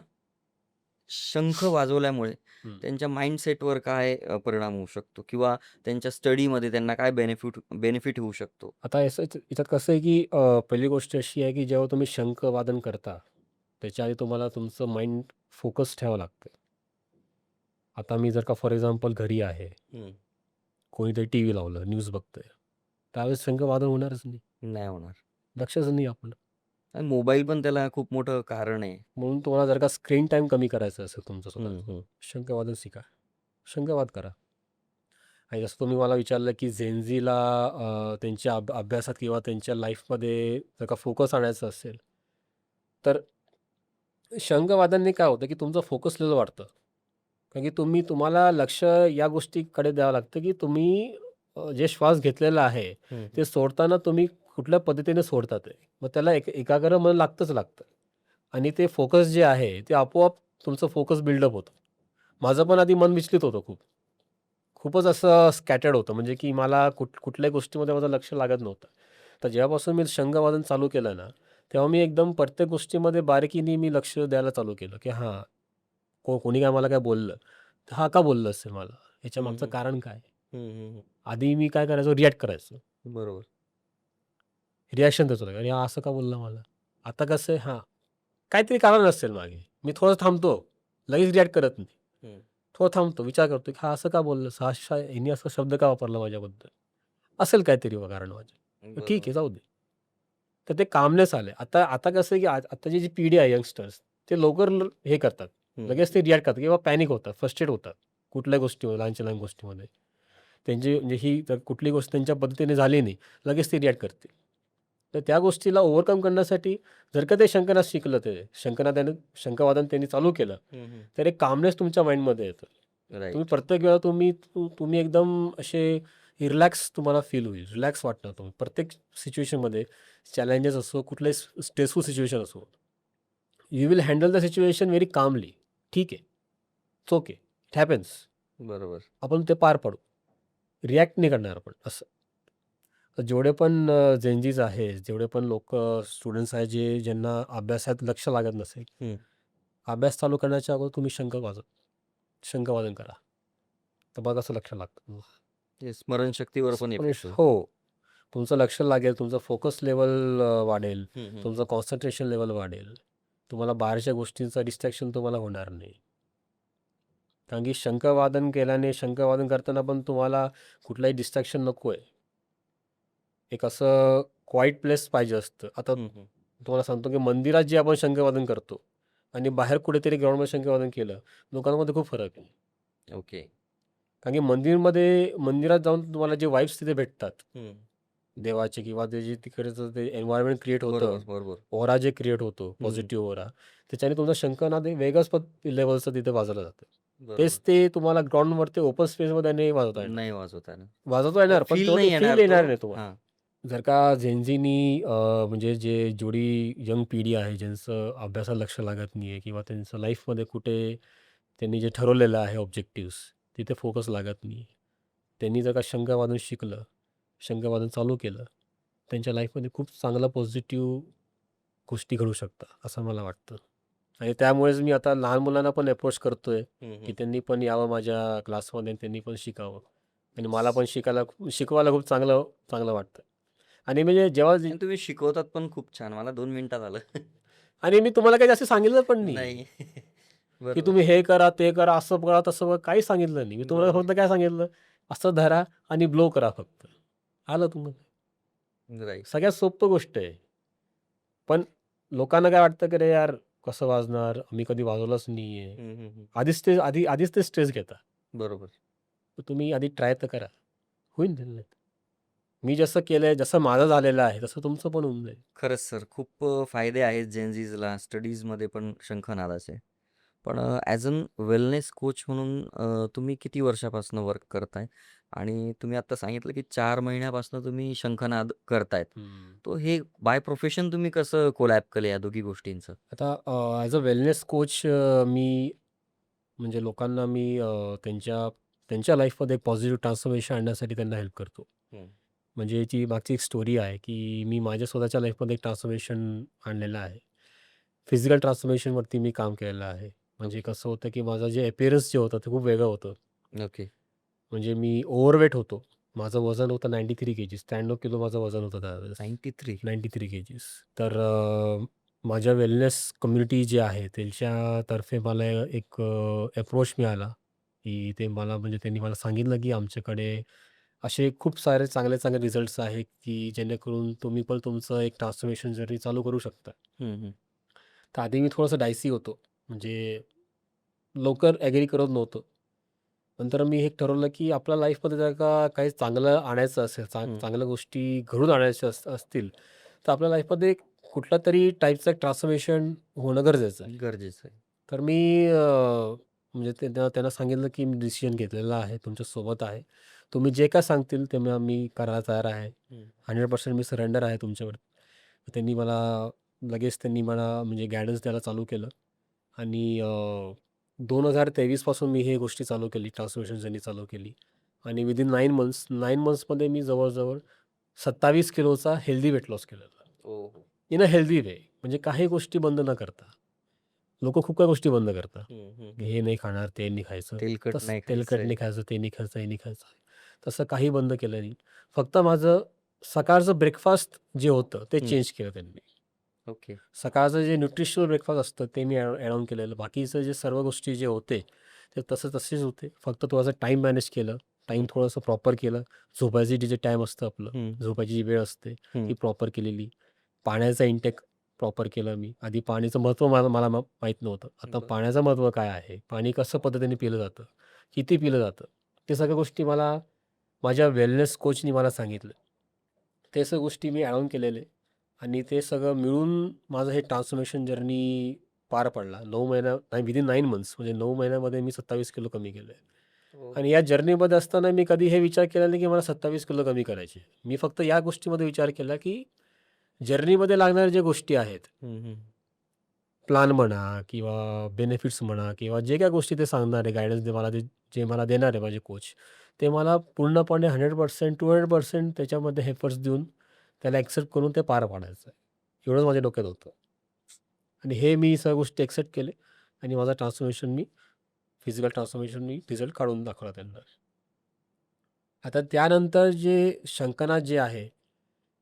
Speaker 1: शंख वाजवल्यामुळे
Speaker 2: हं.
Speaker 1: त्यांच्या माइंडसेटवर काय परिणाम होऊ शकतो? किंवा त्यांच्या स्टडीमध्ये त्यांना काय बेनिफिट बेनिफिट होऊ शकतो?
Speaker 2: आता याच्यात याच्यात कसं आहे, की पहिली गोष्ट अशी आहे, की जेव्हा तुम्ही शंख वादन करता, त्याच्या आधी तुम्हाला तुमचं माइंड फोकस ठेवावं लागतं. आता मी जर का फॉर एक्झाम्पल घरी आहे,
Speaker 1: हं.
Speaker 2: कोणीतरी टीव्ही लावलं, न्यूज बघतोय, त्यावेळेस शंख वादन होणारच नाही.
Speaker 1: नाही होणार.
Speaker 2: लक्षच नाही आपलं.
Speaker 1: आणि मोबाईल पण त्याला खूप मोठं कारण आहे.
Speaker 2: म्हणून तुम्हाला जर का स्क्रीन टाईम कमी करायचा असेल तुमचं
Speaker 1: हं,
Speaker 2: स्वतःचं,
Speaker 1: हं.
Speaker 2: शंखवादन शिका. शंखवाद करा. आणि जसं तुम्ही मला विचारलं, की झेन त्यांच्या अभ्यासात किंवा त्यांच्या लाईफमध्ये जर का फोकस आणायचा असेल, तर शंखवादनने काय होतं, की तुमचं फोकस लेव्हल वाढतं. कारण की तुम्हाला लक्ष या गोष्टीकडे द्यावं लागतं, की तुम्ही जे श्वास घेतलेला आहे,
Speaker 1: हं,
Speaker 2: ते
Speaker 1: हं.
Speaker 2: सोडताना तुम्ही कुठल्या पद्धतीने सोडतात आहे. मग त्याला एकाग्र मन लागतं. आणि ते फोकस जे आहे, ते आपोआप तुमचं फोकस बिल्डअप होतं. माझं पण आधी मन विचलित होतं खूप. खूपच असं स्कॅटर्ड होतं म्हणजे की मला कुठल्याही गोष्टीमध्ये माझं लक्ष लागत नव्हतं. तर जेव्हापासून मी शंखवादन चालू केलं ना, तेव्हा मी एकदम प्रत्येक गोष्टीमध्ये बारीकीने मी लक्ष द्यायला चालू केलं, की हां, कोणी काय मला काय बोललं, तर हा का बोललं असेल मला?
Speaker 1: हं,
Speaker 2: ह्याच्यामागचं
Speaker 1: हं.
Speaker 2: कारण काय?
Speaker 1: हं, हं, हं.
Speaker 2: आधी मी काय करायचो रिएक्ट करायचो.
Speaker 1: बरोबर.
Speaker 2: रिएक्शन द्यायचो लगेच. "अरे, हा असं का बोलला मला?" आता कसं आहे हां, काहीतरी कारण असेल मागे. मी थोडं थांबतो, लगेच रिएक्ट करत नाही.
Speaker 1: हं.
Speaker 2: थोडं थांबतो, विचार करतो, की हा असं का बोललं? ह्याने असा शब्द का वापरला माझ्याबद्दल? असेल काहीतरी कारण माझं. ठीक
Speaker 1: बरोबर.
Speaker 2: आहे, जाऊ दे. तर ते कामनेस आलंय. आता आता कसं आहे, की आताची जी पिढी आहे यंगस्टर्स, ते लवकर हे करतात.
Speaker 1: हं,
Speaker 2: लगेच ते रिएक्ट करतात किंवा पॅनिक होतात, फ्रस्ट्रेट होतात. कुठल्याही गोष्टीमध्ये, लहानच्या लहान गोष्टीमध्ये. त्यांची म्हणजे ही जर कुठली गोष्ट त्यांच्या पद्धतीने झाली नाही, लगेच ते रिएक्ट करतील. तर त्या गोष्टीला ओव्हरकम करण्यासाठी जर का ते शंखनाद शिकलं शंखवादन त्यांनी चालू केलं,
Speaker 1: हं, हं.
Speaker 2: तर एक कामनेस तुमच्या माइंडमध्ये येतं. तुम्ही
Speaker 1: राइट.
Speaker 2: प्रत्येक वेळा तुम्ही एकदम असे रिलॅक्स तुम्हाला फील होईल. रिलॅक्स वाटणार तुम्ही. प्रत्येक सिच्युएशनमध्ये चॅलेंजेस असो, कुठलाही स्ट्रेसफुल सिच्युएशन असो. You will handle the situation very calmly. ठीक आहे. It's okay. It happens.
Speaker 1: बरोबर.
Speaker 2: आपण ते पार पाडू. रिॲक्ट नाही करणार आपण असं. तर जेवढे पण जेनझीज आहेत, जेवढे पण लोकं स्टुडंट्स आहेत, ज्यांना अभ्यासात लक्ष लागत नसेल,
Speaker 1: हं.
Speaker 2: अभ्यास चालू करण्याच्या अगोदर तुम्ही शंखवादन करा. तर बघा कसं लक्ष लागतं.
Speaker 1: ते स्मरणशक्तीवर पण
Speaker 2: पण
Speaker 1: इफेक्ट होईल.
Speaker 2: हो, तुमचं लक्ष लागेल, तुमचं फोकस लेव्हल वाढेल,
Speaker 1: हं, हं.
Speaker 2: तुमचं कॉन्सन्ट्रेशन लेव्हल वाढेल. तुम्हाला बाहेरच्या गोष्टींचा डिस्ट्रॅक्शन तुम्हाला होणार नाही. कारण की शंखवादन करताना पण तुम्हाला कुठलाही डिस्ट्रॅक्शन नको आहे. एक असं क्वाईट प्लेस पाहिजे असतं. आता
Speaker 1: हं, हं.
Speaker 2: तुम्हाला सांगतो, की मंदिरात जे आपण शंखवादन करतो आणि बाहेर कुठेतरी ग्राउंडमध्ये शंखवादन केलं, दोघांमध्ये खूप फरक आहे.
Speaker 1: ओके.
Speaker 2: कारण की मंदिरात जाऊन तुम्हाला जे वाइब्स तिथे भेटतात,
Speaker 1: हं.
Speaker 2: देवाचे किंवा ते जे तिकडचं ते एन्व्हायर्नमेंट क्रिएट होतं,
Speaker 1: बरोबर, बरोबर.
Speaker 2: ऑरा जे क्रिएट होतो,
Speaker 1: हं, हं.
Speaker 2: पॉझिटिव्ह ऑरा, त्याच्याने तुमचा शंखनाद एक वेगळ्याच लेव्हलचं तिथे वाजवलं जातं. तेच
Speaker 1: बरोबर.
Speaker 2: ते तुम्हाला ग्राउंडवर ते ओपन स्पेसमध्ये नाही वाजवता येणार.
Speaker 1: नाही वाजवता येणार.
Speaker 2: वाजवता येणार, पण
Speaker 1: फील
Speaker 2: तेव्हा ते
Speaker 1: नाही
Speaker 2: फील
Speaker 1: येणार तो.
Speaker 2: येणार नाही तुम्हाला.
Speaker 1: हां.
Speaker 2: जर का म्हणजे जेवढी यंग पिढी आहे, ज्यांचं अभ्यासात लक्ष लागत नाही आहे किंवा त्यांचं लाईफमध्ये कुठे त्यांनी जे ठरवलेलं आहे ऑब्जेक्टिव्हज, तिथे फोकस लागत नाही. त्यांनी जर का शंखवादन शिकलं, शंखवादन चालू केलं, त्यांच्या लाईफमध्ये खूप चांगला पॉझिटिव्ह गोष्टी घडू शकतात, असं मला वाटतं. आणि त्यामुळेच मी आता लहान मुलांना पण अप्रोच करतोय,
Speaker 1: हं,
Speaker 2: की
Speaker 1: हं.
Speaker 2: त्यांनी पण यावं माझ्या क्लासमध्ये आणि त्यांनी पण शिकावं. आणि मला पण शिकवायला खूप चांगलं चांगलं वाटतं. आणि म्हणजे जेव्हा
Speaker 1: आणि तुम्ही शिकवतात पण खूप छान. मला 2 मिनिटात आलं.
Speaker 2: आणि मी तुम्हाला काही जास्त सांगितलं पण नाही,
Speaker 1: नाही.
Speaker 2: की
Speaker 1: बरोबर,
Speaker 2: तुम्ही हे करा, ते करा, असं करा, तसं करा, काहीच सांगितलं नाही. मी तुम्हाला
Speaker 1: बरोबर.
Speaker 2: फक्त काय सांगितलं, असं धरा आणि ब्लो करा फक्त. आलं तुम्हाला.
Speaker 1: राइट.
Speaker 2: सगळ्यात सोपं गोष्ट आहे. पण लोकांना काय वाटतं, की "अरे यार, कसं वाजणार? मी कधी वाजवलंच नाहीये."
Speaker 1: हं, हं, हं.
Speaker 2: आधीच ते स्ट्रेस घेतात.
Speaker 1: बरोबर.
Speaker 2: तर तुम्ही आधी ट्राय तर करा. होईल त्यांना. मी जसं केलंय, जसं माझं झालेलं आहे, तसं तुमचं पण होऊन जाईल.
Speaker 1: खरंच सर खूप फायदे आहेत जेन झीजला स्टडीजमध्ये पण शंखनादाचे. पण ॲज अन वेलनेस कोच म्हणून तुम्ही किती वर्षापासून वर्क करताय? आणि तुम्ही आत्ता सांगितलं की 4 महिन्यापासून तुम्ही शंखनाद करतायत.
Speaker 2: हं.
Speaker 1: तो हे बाय प्रोफेशन तुम्ही कसं कोलॅब केलं या दोघी गोष्टींचं?
Speaker 2: आता ॲज अ वेलनेस कोच मी म्हणजे लोकांना मी त्यांच्या त्यांच्या लाईफमध्ये एक पॉझिटिव्ह ट्रान्सफॉर्मेशन आणण्यासाठी त्यांना हेल्प करतो.
Speaker 1: हं.
Speaker 2: म्हणजे याची मागची एक स्टोरी आहे, की मी माझ्या स्वतःच्या लाईफमध्ये एक ट्रान्सफॉर्मेशन आणलेलं आहे. फिजिकल ट्रान्सफॉर्मेशनवरती मी काम केलेलं आहे. म्हणजे
Speaker 1: ओके,
Speaker 2: कसं होतं, की माझं जे अपीअरन्स जे होतं ते खूप वेगळं होतं.
Speaker 1: ओके.
Speaker 2: म्हणजे मी ओव्हरवेट होतो. माझं वजन होतं 93 केजीस. 93 किलो माझं वजन होतं त्यावेळेस.
Speaker 1: 93.
Speaker 2: 93 केजीस. तर माझ्या वेलनेस कम्युनिटी जी आहे त्यांच्यातर्फे मला एक अप्रोच मिळाला, की ते मला म्हणजे त्यांनी मला सांगितलं, की आमच्याकडे असे खूप सारे चांगले-चांगले रिझल्ट्स आहेत, की जेणेकरून तुम्ही पण तुमचं एक ट्रान्सफॉर्मेशन जर्नी चालू करू शकता.
Speaker 1: हं, हं.
Speaker 2: तर आधी मी थोडंसं डायसी होतो. म्हणजे लवकर ॲग्री करत नव्हतो. नंतर मी हे ठरवलं, की आपल्या लाईफमध्ये जर का काही चांगलं आणायचं असेल,
Speaker 1: हं.
Speaker 2: चांगल्या गोष्टी घडून आणायच्या असतील, तर आपल्या लाईफमध्ये कुठल्यातरी टाईपचं ट्रान्सफॉर्मेशन होणं गरजेचं आहे.
Speaker 1: गरजेचं आहे.
Speaker 2: तर मी म्हणजे त्यांना त्यांना सांगितलं, की मी डिसिजन घेतलेला आहे, तुमच्यासोबत आहे. तुम्ही जे काय सांगतील ते मी करायला तयार आहे.
Speaker 1: हं.
Speaker 2: 100% मी सरेंडर आहे तुमच्यावर. त्यांनी मला लगेच त्यांनी मला म्हणजे गाईडन्स द्यायला चालू केलं आणि 2023 पासून मी हे गोष्टी चालू केली, ट्रान्सफॉर्मेशन जर्नी चालू केली आणि विदिन 9 मंथ्समध्ये मी जवळ-जवळ 27 किलोचा हेल्दी वेट लॉस केलेला.
Speaker 1: हो.
Speaker 2: इन अ हेल्दी वे म्हणजे काही गोष्टी बंद न करता. लोकं खूप काही गोष्टी बंद करतात.
Speaker 1: हं, हं, हं.
Speaker 2: हे नाही खाणार, ते नाही खायचं.
Speaker 1: तेलकट
Speaker 2: तसं
Speaker 1: नाही
Speaker 2: तेलकट
Speaker 1: खायचंय.
Speaker 2: नाही खायचं, ते नाही खायचं, हे नाही खायचं. तसं काही बंद केलं नाही. फक्त माझं सकाळचं ब्रेकफास्ट जे होतं ते
Speaker 1: हं.
Speaker 2: चेंज केलं त्यांनी.
Speaker 1: ओके.
Speaker 2: सकाळचं जे न्यूट्रिशनल ब्रेकफास्ट असतं ते मी ॲड ऑन केलेलं. बाकीचं जे सर्व गोष्टी जे होते, ते तसेच होते. फक्त थोडासा टाईम मॅनेज केलं. टाईम
Speaker 1: हं,
Speaker 2: थोडंसं प्रॉपर केलं. झोपायची जे टाईम असतं आपलं,
Speaker 1: हं,
Speaker 2: झोपायची जी वेळ असते
Speaker 1: हं.
Speaker 2: ती प्रॉपर केलेली. पाण्याचा इंटेक प्रॉपर केलं मी. आधी पाण्याचं महत्त्व मला मला माहीत नव्हतं. आता
Speaker 1: बरं.
Speaker 2: पाण्याचं महत्त्व काय आहे? पाणी कसं पद्धतीने पिलं जातं? किती पिलं जातं? ते सगळ्या गोष्टी मला माझ्या वेलनेस कोचनी मला सांगितलं. ते सगळ्या गोष्टी मी ॲड ऑन केलेले आणि ते सगळं मिळून माझं हे ट्रान्सफॉर्मेशन जर्नी पार पडला. 9 महिना नाही विदिन 9 मंथ्स म्हणजे 9 महिन्यामध्ये मी 27 किलो कमी केलं आहे. आणि
Speaker 1: ओहो!
Speaker 2: या जर्नीमध्ये असताना मी कधी हे विचार केला नाही, की मला 27 किलो कमी करायचे. मी फक्त या गोष्टीमध्ये विचार केला, की जर्नीमध्ये लागणाऱ्या ज्या गोष्टी आहेत,
Speaker 1: हं, हं.
Speaker 2: प्लॅन म्हणा किंवा बेनिफिट्स म्हणा किंवा जे काही गोष्टी ते सांगणार आहे, गाईडन्स मला जे मला देणार आहे माझे कोच, ते मला पूर्णपणे 100% 200% त्याच्यामध्ये एफर्ट्स देऊन त्याला ॲक्सेप्ट करून ते पार पाडायचं आहे. एवढंच माझ्या डोक्यात होतं. आणि हे मी सगळ्या गोष्टी ॲक्सेप्ट केले आणि माझा फिजिकल ट्रान्सफॉर्मेशन मी रिझल्ट काढून दाखवला त्यांना. आता त्यानंतर जे शंखनाद जे आहे,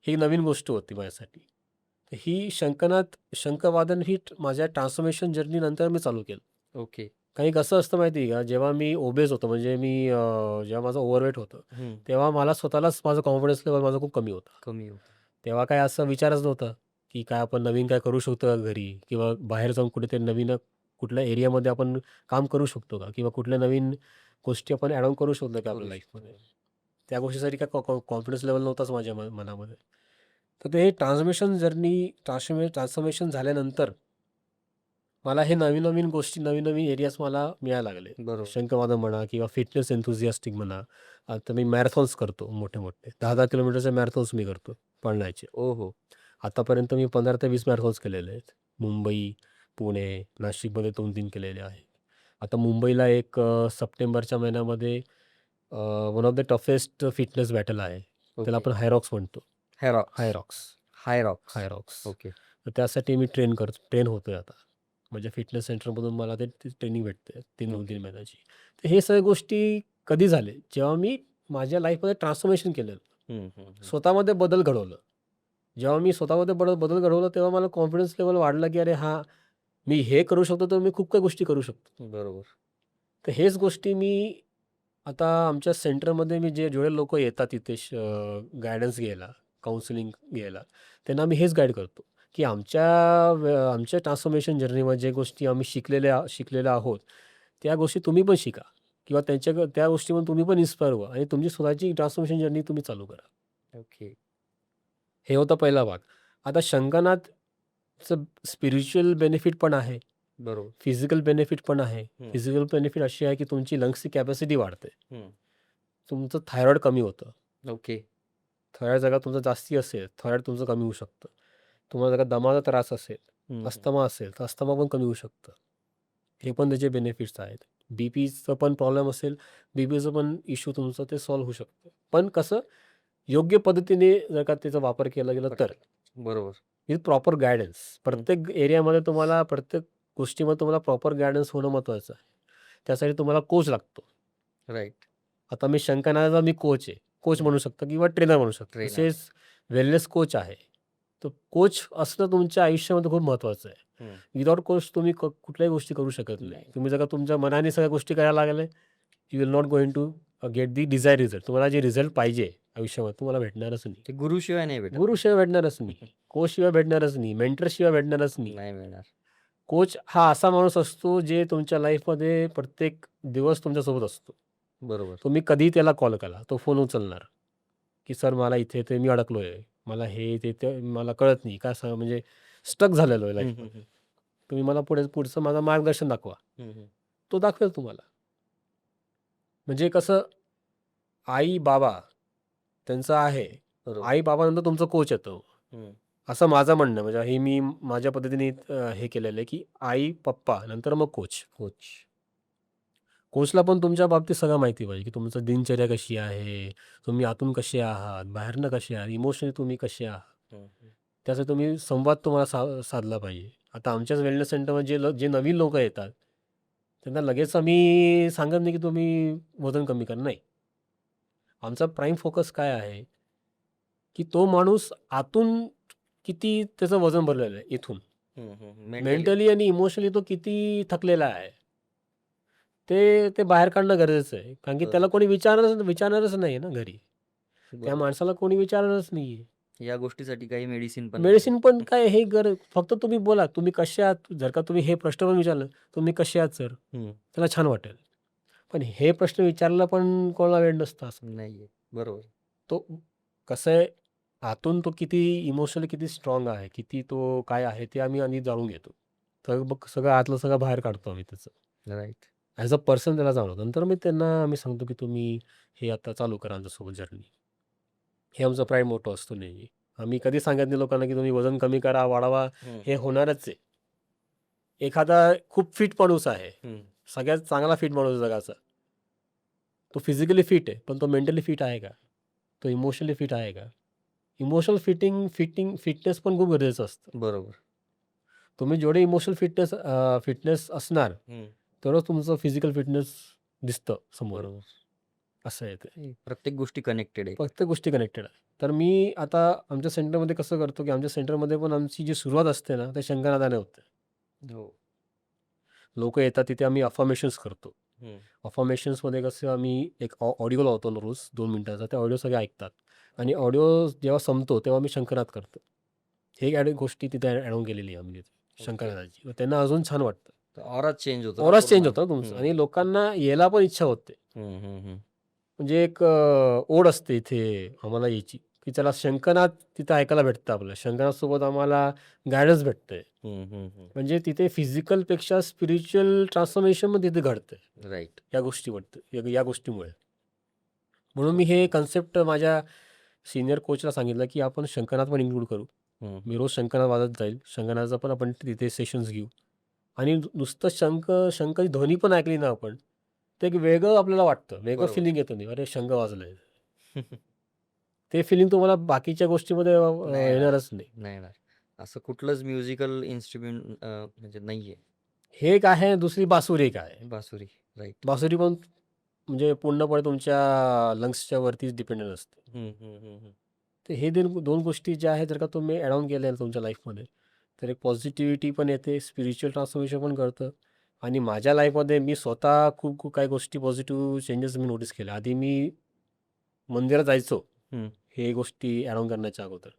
Speaker 2: ही नवीन गोष्ट होती माझ्यासाठी. तर ही शंखवादन ही माझ्या ट्रान्सफॉर्मेशन जर्नीनंतर मी चालू केलं.
Speaker 1: ओके.
Speaker 2: काही कसं असतं माहिती आहे का, जेव्हा मी ओबेस होतो म्हणजे जेव्हा माझं ओव्हरवेट होतं,
Speaker 1: हं.
Speaker 2: तेव्हा मला स्वतःलाच माझं कॉन्फिडन्स लेव्हल माझा खूप कमी होता.
Speaker 1: कमी होतं.
Speaker 2: तेव्हा काय असा विचारच नव्हता, की काय आपण नवीन काय करू शकतो का घरी किंवा बाहेर जाऊन कुठेतरी नवीन कुठल्या एरियामध्ये आपण काम करू शकतो का? किंवा कुठल्या नवीन गोष्टी आपण ॲड ऑन करू शकतो का आपल्या
Speaker 1: करू
Speaker 2: लाईफमध्ये?
Speaker 1: शकतो.
Speaker 2: त्या गोष्टीसाठी काय कॉन्फिडन्स लेव्हल नव्हताच माझ्या मनामध्ये. तर ते ट्रान्सफॉर्मेशन जर्नी ट्रान्सफॉर्मेशन झाल्यानंतर मला हे नवीन-नवीन गोष्टी, नवीन-नवीन एरियाज मला मिळायला लागले.
Speaker 1: बरोबर.
Speaker 2: शंखवादन म्हणा किंवा फिटनेस एन्थुसियास्टिक म्हणा. आता मी मॅरेथॉन्स करतो मोठे-मोठे. 10-10 किलोमीटरचे मॅरेथॉन्स मी करतो पळण्याचे.
Speaker 1: ओहो!
Speaker 2: आतापर्यंत मी 15 ते 20 मॅरेथॉन्स केलेले आहेत. मुंबई, पुणे, नाशिकमध्ये 2-3 केलेले आहेत. आता मुंबईला एक सप्टेंबरच्या महिन्यामध्ये one of the toughest fitness battle आहे. त्याला
Speaker 1: ओके.
Speaker 2: आपण हायरॉक्स म्हणतो.
Speaker 1: हायरॉक्स.
Speaker 2: हायरॉक्स.
Speaker 1: हायरॉक्स.
Speaker 2: हायरॉक्स.
Speaker 1: ओके.
Speaker 2: तर त्यासाठी मी ट्रेन होतोय आता. माझ्या फिटनेस सेंटरमधून मला ते ट्रेनिंग भेटते 2
Speaker 1: ओके.
Speaker 2: महिन्याची. तर हे सगळ्या गोष्टी कधी झाले? जेव्हा मी माझ्या लाईफमध्ये ट्रान्सफॉर्मेशन केलं.
Speaker 1: हं, हं, हं.
Speaker 2: स्वतःमध्ये बदल घडवलं. जेव्हा मी स्वतःमध्ये बदल घडवला तेव्हा मला कॉन्फिडन्स लेव्हल वाढला, की अरे हां, मी हे करू शकतो तर मी खूप काही गोष्टी करू शकतो.
Speaker 1: बरोबर.
Speaker 2: तर हेच गोष्टी मी आता आमच्या सेंटरमध्ये मी जेवढे लोकं येतात तिथे गाईडन्स घ्यायला, काउन्सिलिंग घ्यायला, त्यांना मी हेच गाईड करतो, की आमच्या ट्रान्सफॉर्मेशन जर्नीमध्ये जे गोष्टी आम्ही शिकलेल्या आहोत, त्या गोष्टी तुम्ही पण शिका किंवा त्या गोष्टीमधून तुम्ही पण इन्स्पायर व्हा आणि तुमची स्वतःची ट्रान्सफॉर्मेशन जर्नी तुम्ही चालू करा.
Speaker 1: ओके.
Speaker 2: हे होता पहिला भाग. आता शंखनादचं स्पिरिच्युअल बेनिफिट पण आहे.
Speaker 1: बरोबर.
Speaker 2: फिजिकल बेनिफिट पण आहे.
Speaker 1: हं.
Speaker 2: फिजिकल बेनिफिट अशी आहे, की तुमची लंग्सची कॅपॅसिटी वाढते.
Speaker 1: हं.
Speaker 2: तुमचं थायरॉईड कमी होतं.
Speaker 1: ओके.
Speaker 2: थायरॉईड जर तुमचं जास्ती असेल, थायरॉईड तुमचं कमी होऊ शकतं. तुम्हाला जर का दमाचा त्रास असेल,
Speaker 1: हं, हं.
Speaker 2: अस्थमा असेल, तर अस्थमा पण कमी होऊ शकतं. हे पण त्याचे बेनिफिट्स आहेत. बीपीचा पण प्रॉब्लेम असेल, बीपीचं पण इश्यू तुमचं ते सॉल्व्ह होऊ शकतं. पण कसं योग्य पद्धतीने जर का त्याचा वापर केला गेला तर.
Speaker 1: बरोबर.
Speaker 2: With proper guidance. प्रत्येक एरियामध्ये तुम्हाला प्रत्येक गोष्टीमध्ये तुम्हाला प्रॉपर गाईडन्स होणं महत्त्वाचं आहे. त्यासाठी तुम्हाला कोच लागतो.
Speaker 1: राइट.
Speaker 2: आता मी शंखनादाचा मी कोच आहे. कोच म्हणू शकतो किंवा ट्रेनर म्हणू शकतो.
Speaker 1: ट्रेनर.
Speaker 2: तसेच वेलनेस कोच आहे. तर कोच असणं तुमच्या आयुष्यामध्ये खूप महत्त्वाचं आहे.
Speaker 1: हं.
Speaker 2: विदाऊट कोच तुम्ही कुठल्याही गोष्टी करू शकत नाही.
Speaker 1: नाही.
Speaker 2: तुम्ही जर का तुमच्या मनाने सगळ्या गोष्टी करायला लागले, you will not going to get the desire result. तुम्हाला जे रिझल्ट पाहिजे आयुष्यामध्ये तुम्हाला भेटणारच नाही.
Speaker 1: ते गुरुशिवाय नाही भेटत.
Speaker 2: गुरुशिवाय भेटणारच नाही. कोचशिवाय भेटणारच नाही. मेंटरशिवाय भेटणारच नाही.
Speaker 1: नाही मिळणार.
Speaker 2: कोच हा असा माणूस असतो जे तुमच्या लाईफमध्ये प्रत्येक दिवस तुमच्यासोबत असतो.
Speaker 1: बरोबर.
Speaker 2: तुम्ही कधीही त्याला कॉल करा, तो फोन उचलणार, की "सर मला इथे मी अडकलोय. मला हे ते मला कळत नाही." काय सांगा म्हणजे स्टक झालेलो आहे
Speaker 1: हं, हं,
Speaker 2: लाईफमध्ये.
Speaker 1: हं.
Speaker 2: तुम्ही मला पुढचं माझं मार्गदर्शन दाखवा.
Speaker 1: हं, हं.
Speaker 2: तो दाखवेल तुम्हाला. म्हणजे कसं आई-बाबा त्यांचं आहे.
Speaker 1: बरोबर.
Speaker 2: आई-बाबानंतर तुमचं कोच येतो.
Speaker 1: हं.
Speaker 2: असं माझं म्हणणं म्हणजे हे मी माझ्या पद्धतीने हे केलेलं आहे, की आई-पप्पा नंतर मग कोच.
Speaker 1: कोच.
Speaker 2: कोचला पण तुमच्या बाबतीत सगळं माहिती पाहिजे, की तुमचं दिनचर्या कशी आहे, तुम्ही आतून कसे आहात, बाहेरनं कसे आहात, इमोशनली तुम्ही कसे आहात.
Speaker 1: हं, हं.
Speaker 2: त्यासाठी तुम्ही संवाद तुम्हाला साधला पाहिजे. आता आमच्याच वेलनेस सेंटरमध्ये जे नवीन लोकं येतात, त्यांना लगेच आम्ही सांगत नाही, की तुम्ही वजन कमी करा. नाही. आमचा प्राईम फोकस काय आहे, की तो माणूस आतून किती त्याचं वजन भरलेलं आहे इथून.
Speaker 1: हं, हं. मेंटली.
Speaker 2: मेंटली आणि इमोशनली तो किती थकलेला आहे. ते बाहेर काढणं गरजेचं आहे. कारण की
Speaker 1: बरं.
Speaker 2: त्याला कोणी विचारणारच नाही ना घरी. त्या
Speaker 1: बरोबर.
Speaker 2: माणसाला कोणी विचारणारच नाहीये.
Speaker 1: या गोष्टीसाठी काही मेडिसिन पण नाही.
Speaker 2: मेडिसिन पण काय हे फक्त तुम्ही बोला, तुम्ही कसे आहात? जर का तुम्ही हे प्रश्न पण विचारलं, "तुम्ही कसे आहात सर?"
Speaker 1: हं.
Speaker 2: त्याला छान वाटेल. पण हे प्रश्न विचारायला पण कोणाला वेळ नसतो असं.
Speaker 1: नाहीये. बरोबर.
Speaker 2: तो कसं आहे, आतून तो किती इमोशनली किती स्ट्राँग आहे, किती तो काय आहे ते आम्ही आधी जाणून घेतो. तर मग सगळं आतलं सगळं बाहेर काढतो आम्ही त्याचं.
Speaker 1: राइट.
Speaker 2: ॲज अ पर्सन त्याला जाणवतं. नंतर आम्ही सांगतो, की तुम्ही हे आता चालू करा आमच्यासोबत जर्नी. हे आमचा प्राईम मोटो असतो नेहमी. आम्ही कधी सांगत नाही लोकांना, की तुम्ही वजन कमी करा, वाढवा.
Speaker 1: हं.
Speaker 2: हे होणारच आहे. एखादा खूप फिट माणूस आहे.
Speaker 1: हं.
Speaker 2: सगळ्यात चांगला फिट माणूस आहे जगाचा. तो फिजिकली फिट आहे, पण तो मेंटली फिट आहे का? तो इमोशनली फिट आहे का? इमोशनल फिटनेस पण खूप गरजेचं असतं.
Speaker 1: बरोबर.
Speaker 2: तुम्ही जेवढे इमोशनल फिटनेस असणार,
Speaker 1: हं.
Speaker 2: तेवढं तुमचं फिजिकल फिटनेस दिसतं समोर.
Speaker 1: बरोबर.
Speaker 2: असं आहे ते.
Speaker 1: प्रत्येक गोष्टी कनेक्टेड आहे.
Speaker 2: प्रत्येक गोष्टी कनेक्टेड आहे. तर मी आता आमच्या सेंटरमध्ये कसं करतो, की आमच्या सेंटरमध्ये पण आमची जी सुरुवात असते ना, ते शंखनादाने होते.
Speaker 1: हो.
Speaker 2: लोकं येतात तिथे आम्ही अफर्मेशन्स करतो.
Speaker 1: हं.
Speaker 2: अफर्मेशन्समध्ये कसं आम्ही एक ऑडिओ लावतो ना रोज 2 मिनिटाचा. ते ऑडिओ सगळे ऐकतात आणि ऑडिओ जेव्हा संपतो तेव्हा आम्ही शंखनाद करतो. हे गोष्टी तिथे ॲड ऑन केलेली आहे आम्ही तिथे
Speaker 1: ओके.
Speaker 2: शंखनादाची. त्यांना अजून छान वाटतं.
Speaker 1: तर ऑराच चेंज होतो ना
Speaker 2: ऑराच चेंज
Speaker 1: पूर्ण.
Speaker 2: होतं तुमचं
Speaker 1: हं.
Speaker 2: आणि लोकांना यायला पण इच्छा होते.
Speaker 1: हं, हं, हं.
Speaker 2: म्हणजे एक ओढ असते इथे आम्हाला यायची, की चला शंखनाद तिथं ऐकायला भेटतं आपल्याला. शंखनादसोबत आम्हाला गाईडन्स भेटतंय.
Speaker 1: हं, हं, हं.
Speaker 2: म्हणजे तिथे फिजिकलपेक्षा स्पिरिच्युअल ट्रान्सफॉर्मेशन पण तिथे घडतंय
Speaker 1: राइट.
Speaker 2: या गोष्टीमुळे. म्हणून मी हे कन्सेप्ट माझ्या सीनियर कोचला सांगितलं, की आपण शंखनाद पण इन्क्लूड करू.
Speaker 1: हं,
Speaker 2: मी
Speaker 1: हं.
Speaker 2: रोज शंखनाद वाजत जाईल. शंखनादाचा पण आपण तिथे सेशन्स घेऊ आणि नुसतं शंखची ध्वनी पण ऐकली ना आपण, ते एक वेगळं आपल्याला वाटतं. वेगळं
Speaker 1: बरोबर.
Speaker 2: फिलिंग येतं नाही. अरे शंख वाजलंय. ते फिलिंग तुम्हाला बाकीच्या गोष्टीमध्ये
Speaker 1: नाही येणार.
Speaker 2: येणारच नाही.
Speaker 1: नाही येणार. असं कुठलंच म्युझिकल इन्स्ट्रुमेंट म्हणजे नाहीये.
Speaker 2: हे एक आहे, दुसरी बासुरी एक आहे.
Speaker 1: बासुरी. राईट.
Speaker 2: बासुरी पण म्हणजे पूर्णपणे तुमच्या लंग्सच्या वरतीच डिपेंडंट असते.
Speaker 1: हं, हं, हं, हं.
Speaker 2: तर हे 2 गोष्टी ज्या आहेत जर का तुम्ही ॲड ऑन केल्या तुमच्या लाईफमध्ये, तर एक पॉझिटिव्हिटी पण येते, स्पिरिच्युअल ट्रान्सफॉर्मेशन पण करतं. आणि माझ्या लाईफमध्ये मी स्वतः खूप खूप काही गोष्टी पॉझिटिव्ह चेंजेस मी नोटीस केले. आधी मी मंदिरात जायचो,
Speaker 1: हं.
Speaker 2: हे गोष्टी ॲड ऑन करण्याच्या अगोदर.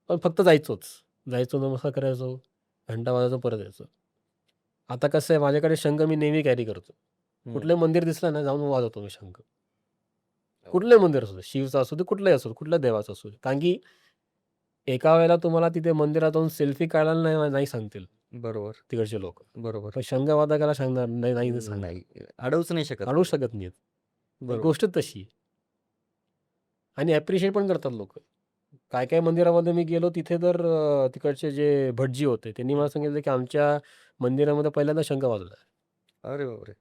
Speaker 2: पण फक्त जायचोच. जायचो, नमस्कार करायचो, घंटा वाजायचो, परत यायचो. आता कसं आहे, माझ्याकडे शंख मी नेहमी कॅरी करतो.
Speaker 1: हं.
Speaker 2: कुठलंही मंदिर दिसलं ना, जाऊन वाजवतो मी शंख.
Speaker 1: हो.
Speaker 2: कुठलंही मंदिर असू दे, शिवचं असू दे, कुठलंही असू दे, कुठल्या देवाचं असू दे. कारण की एका वेळेला तुम्हाला तिथे मंदिरात जाऊन सेल्फी काढायला नाही नाही सांगतील
Speaker 1: बरोबर,
Speaker 2: तिकडचे लोकं.
Speaker 1: बरोबर.
Speaker 2: पण शंख वादकाला सांगणार नाही, नाही नाही सांगणार.
Speaker 1: नाही. अडवूच नाही शकत
Speaker 2: काढू
Speaker 1: ते.
Speaker 2: शकत नाहीत. तर
Speaker 1: बरोबर.
Speaker 2: गोष्ट तशी आहे. आणि ॲप्रिशिएट पण करतात लोकं. काय-काय मंदिरामध्ये मी गेलो तिथे तर तिकडचे जे भटजी होते त्यांनी मला
Speaker 1: हं.
Speaker 2: सांगितलं, की आमच्या मंदिरामध्ये पहिल्यांदा शंख वाजवला.
Speaker 1: अरे बापरे!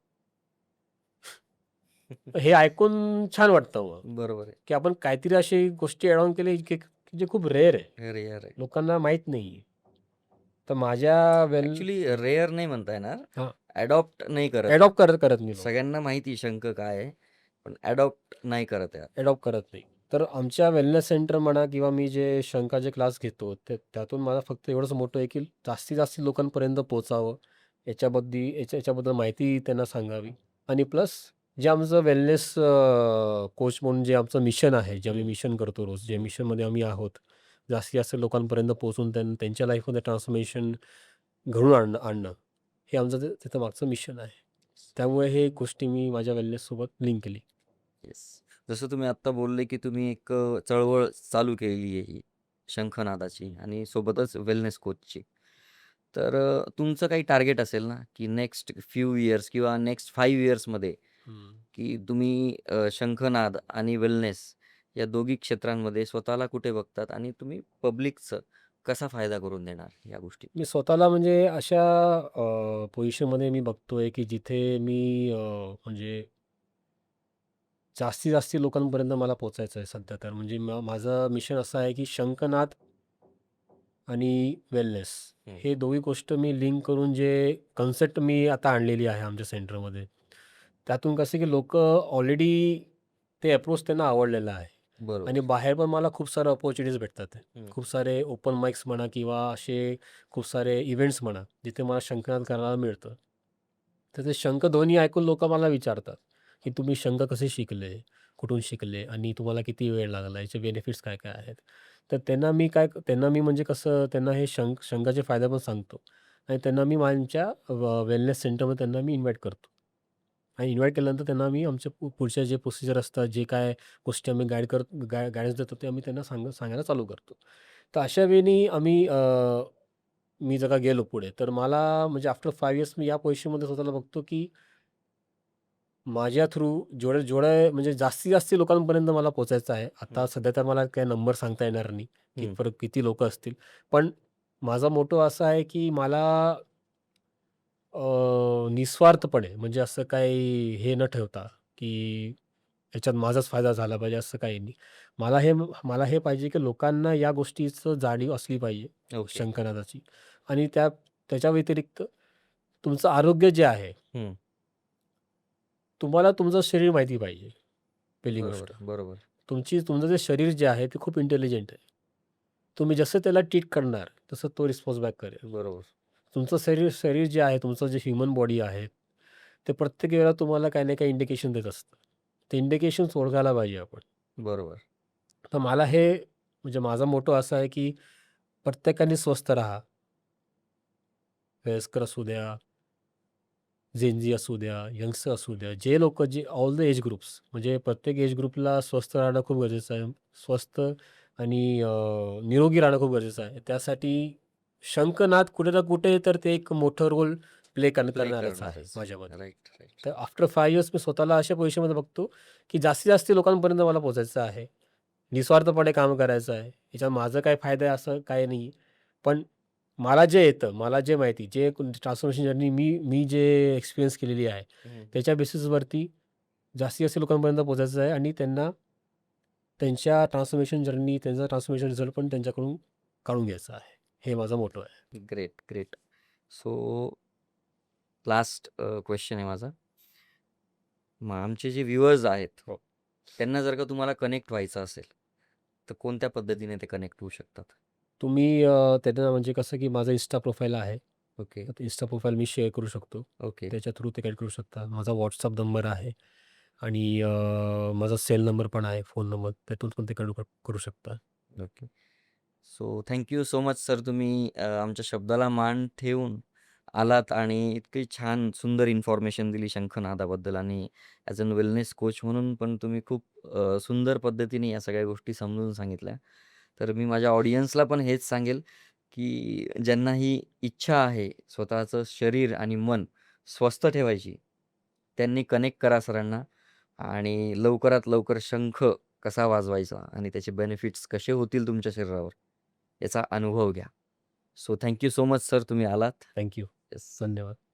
Speaker 2: हे ऐकून छान वाटतं मग,
Speaker 1: बरोबर आहे.
Speaker 2: की आपण काहीतरी अशी गोष्टी ॲड ऑन केली की जे खूप रेअर आहे.
Speaker 1: रेअर आहे.
Speaker 2: लोकांना माहीत नाहीये. तर माझ्या
Speaker 1: ॲक्चुअली रेअर नाही म्हणता येणार.
Speaker 2: हां,
Speaker 1: अडॉप्ट नाही करत आहे.
Speaker 2: ॲडॉप्ट करत नाही लोकं.
Speaker 1: सगळ्यांना माहिती शंख काय आहे, पण अडॉप्ट नाही करत आहे.
Speaker 2: ॲडॉप्ट करत नाही. तर आमच्या वेलनेस सेंटर म्हणा किंवा मी जे शंखाचे क्लास घेतो, त्यातून मला फक्त एवढंच मोठं आहे, की जास्तीत जास्त लोकांपर्यंत पोहोचावं. याच्याबद्दल माहिती त्यांना सांगावी. आणि प्लस जे आमचं वेलनेस कोच म्हणून जे आमचं मिशन आहे, जे आम्ही
Speaker 1: हं,
Speaker 2: मिशन करतो रोज, जे
Speaker 1: हं.
Speaker 2: मिशनमध्ये आम्ही आहोत, जास्तीत जास्त लोकांपर्यंत पोहोचून त्यांच्या लाईफमध्ये ट्रान्सफॉर्मेशन घडवून आणणं, हे आमचं त्याचं मागचं मिशन आहे. त्यामुळे हे गोष्टी मी माझ्या वेलनेससोबत लिंक केली.
Speaker 1: येस. जसं तुम्ही आत्ता बोलले, की तुम्ही एक चळवळ चालू केलेली आहे ही शंखनादाची आणि सोबतच वेलनेस कोचची. तर तुमचं काही टार्गेट असेल ना, की नेक्स्ट फ्यू इयर्स किंवा नेक्स्ट 5 इयर्समध्ये,
Speaker 2: हं.
Speaker 1: की तुम्ही शंखनाद आणि वेलनेस या दोघी क्षेत्रांमध्ये स्वतःला कुठे बघतात आणि तुम्ही पब्लिकचं कसा फायदा करून देणार या गोष्टीत?
Speaker 2: मी स्वतःला म्हणजे अशा पोझिशनमध्ये मी बघतोय, की जिथे मी म्हणजे जास्तीत जास्त लोकांपर्यंत मला पोहोचायचं आहे सध्या तर. म्हणजे माझं मिशन असं आहे, की शंखनाद आणि वेलनेस
Speaker 1: हं.
Speaker 2: हे दोन्ही गोष्ट मी लिंक करून जे कन्सेप्ट मी आता आणलेली आहे आमच्या सेंटरमध्ये. त्यातून कसं की लोकं ऑलरेडी ते अप्रोच त्यांना आवडलेला आहे. आणि
Speaker 1: बरोबर.
Speaker 2: बाहेर पण मला खूप सारे अपॉर्च्युनिटीज भेटतात आहे.
Speaker 1: हं.
Speaker 2: खूप सारे ओपन माईक्स म्हणा किंवा असे खूप सारे इव्हेंट्स म्हणा, जिथे मला शंखनाद करायला मिळतं. तर ते शंख ध्वनी ऐकून लोकं मला विचारतात, की तुम्ही शंख कसे शिकले? कुठून शिकले? आणि तुम्हाला किती वेळ लागला? याचे बेनिफिट्स काय-काय आहेत? तर त्यांना मी म्हणजे कसं त्यांना हे शंखाचे फायदे पण सांगतो आणि त्यांना मी माझ्या वेलनेस सेंटरमध्ये त्यांना मी इन्व्हाईट करतो. आणि इन्व्हाईट केल्यानंतर त्यांना मी आमच्या पुढच्या जे प्रोसिजर असतात, जे काय गोष्टी आम्ही गाईडन्स देतो, ते आम्ही त्यांना सांगायला चालू करतो. तर अशा वेळी मी जर का गेलो पुढे, तर मला म्हणजे आफ्टर 5 इयर्स मी या पोझिशनमध्ये स्वतःला बघतो, की माझ्या थ्रू जेवढं म्हणजे जास्तीत जास्त लोकांपर्यंत मला पोहोचायचं आहे.
Speaker 1: हं,
Speaker 2: आता सध्या तर मला काही नंबर सांगता येणार नाही,
Speaker 1: हं.
Speaker 2: किती लोकं असतील. पण माझा मोटो असा आहे, की मला निस्वार्थपणे म्हणजे असं काही हे न ठेवता, की ह्याच्यात माझाच फायदा झाला पाहिजे असं काही नाही. मला हे पाहिजे, की लोकांना या गोष्टीचं जाणीव असली पाहिजे,
Speaker 1: ओके.
Speaker 2: शंखनादाची. आणि त्याच्या व्यतिरिक्त तुमचं आरोग्य जे आहे,
Speaker 1: हं.
Speaker 2: तुम्हाला तुमचं शरीर माहिती पाहिजे, पहिली गोष्ट.
Speaker 1: बरोबर, बरोबर.
Speaker 2: तुमचं जे शरीर जे आहे ते खूप इंटेलिजंट आहे. तुम्ही जसं त्याला ट्रीट करणार, तसं तो रिस्पॉन्स बॅक करेल.
Speaker 1: बरोबर,
Speaker 2: तुमचं शरीर शरीर जे आहे, तुमचं जे ह्युमन बॉडी आहे, ते प्रत्येक वेळेला तुम्हाला काही ना काही इंडिकेशन देत असतं. ते इंडिकेशन्स ओळखायला पाहिजे आपण.
Speaker 1: बरोबर.
Speaker 2: तर मला हे म्हणजे माझा मोटो असा आहे, की प्रत्येकाने स्वस्थ राहा. वयस्कर असू द्या, जेन असू द्या, यंगस्टर असू द्या, जे लोकं जे ऑल द एज ग्रुप्स म्हणजे प्रत्येक एज ग्रुपला स्वस्थ राहणं खूप गरजेचं आहे. स्वस्थ आणि निरोगी राहणं खूप गरजेचं आहे. त्यासाठी शंखनाद कुठे ना कुठे तर ते एक मोठं रोल प्ले
Speaker 1: प्ले
Speaker 2: करणारच आहे
Speaker 1: करणारच.
Speaker 2: माझ्या मते.
Speaker 1: Right, right.
Speaker 2: तर आफ्टर 5 इयर्स मी स्वतःला अशा पोझिशनमध्ये बघतो, की जास्तीत जास्त लोकांपर्यंत मला पोहोचायचं आहे. निस्वार्थपणे काम करायचं आहे. याच्यात माझा काय फायदा आहे असं काही नाही. पण मला जे येतं, मला जे माहिती, जे ट्रान्सफॉर्मेशन जर्नी मी जे एक्सपिरियन्स केलेली आहे,
Speaker 1: हं.
Speaker 2: त्याच्या बेसिसवरती जास्तीत जास्त लोकांपर्यंत पोहोचायचं आहे आणि त्यांना त्यांच्या ट्रान्सफॉर्मेशन जर्नी, त्यांचा ट्रान्सफॉर्मेशन रिझल्ट पण त्यांच्याकडून काढून घ्यायचा आहे. हे माझा मोटो आहे.
Speaker 1: Great, great. So last question आहे माझा. मग आमचे जे व्ह्युअर्स आहेत,
Speaker 2: हो.
Speaker 1: त्यांना जर का तुम्हाला कनेक्ट व्हायचं असेल, तर कोणत्या पद्धतीने ते कनेक्ट होऊ शकतात?
Speaker 2: तुम्ही त्यांना म्हणजे कसं की माझा इन्स्टा प्रोफाईल आहे.
Speaker 1: ओके,
Speaker 2: तर इन्स्टा प्रोफाईल मी शेअर करू शकतो.
Speaker 1: ओके,
Speaker 2: त्याच्या थ्रू ते कनेक्ट करू शकता. माझा WhatsApp नंबर आहे आणि माझा सेल नंबर पण आहे, फोन नंबर. त्यातून पण ते कनेक्ट करू शकता.
Speaker 1: Okay. So thank you so much sir, तुम्ही आमच्या शब्दाला मान ठेवून आलात आणि इतकी छान सुंदर इन्फॉर्मेशन दिली शंखनादाबद्दल, आणि ॲज अन वेलनेस कोच म्हणून पण तुम्ही खूप सुंदर पद्धतीने या सगळ्या गोष्टी समजून सांगितल्या. तर मी माझ्या ऑडियन्सला पण हेच सांगेल, की ज्यांना ही इच्छा आहे स्वतःचं शरीर आणि मन स्वस्थ ठेवायची, त्यांनी कनेक्ट करा सरांना आणि लवकरात लवकर शंख कसा वाजवायचा आणि त्याचे बेनिफिट्स कसे होतील तुमच्या शरीरावर, याचा अनुभव घ्या. So thank you so much sir, तुम्ही आलात.
Speaker 2: Thank you.
Speaker 1: येस.
Speaker 2: धन्यवाद.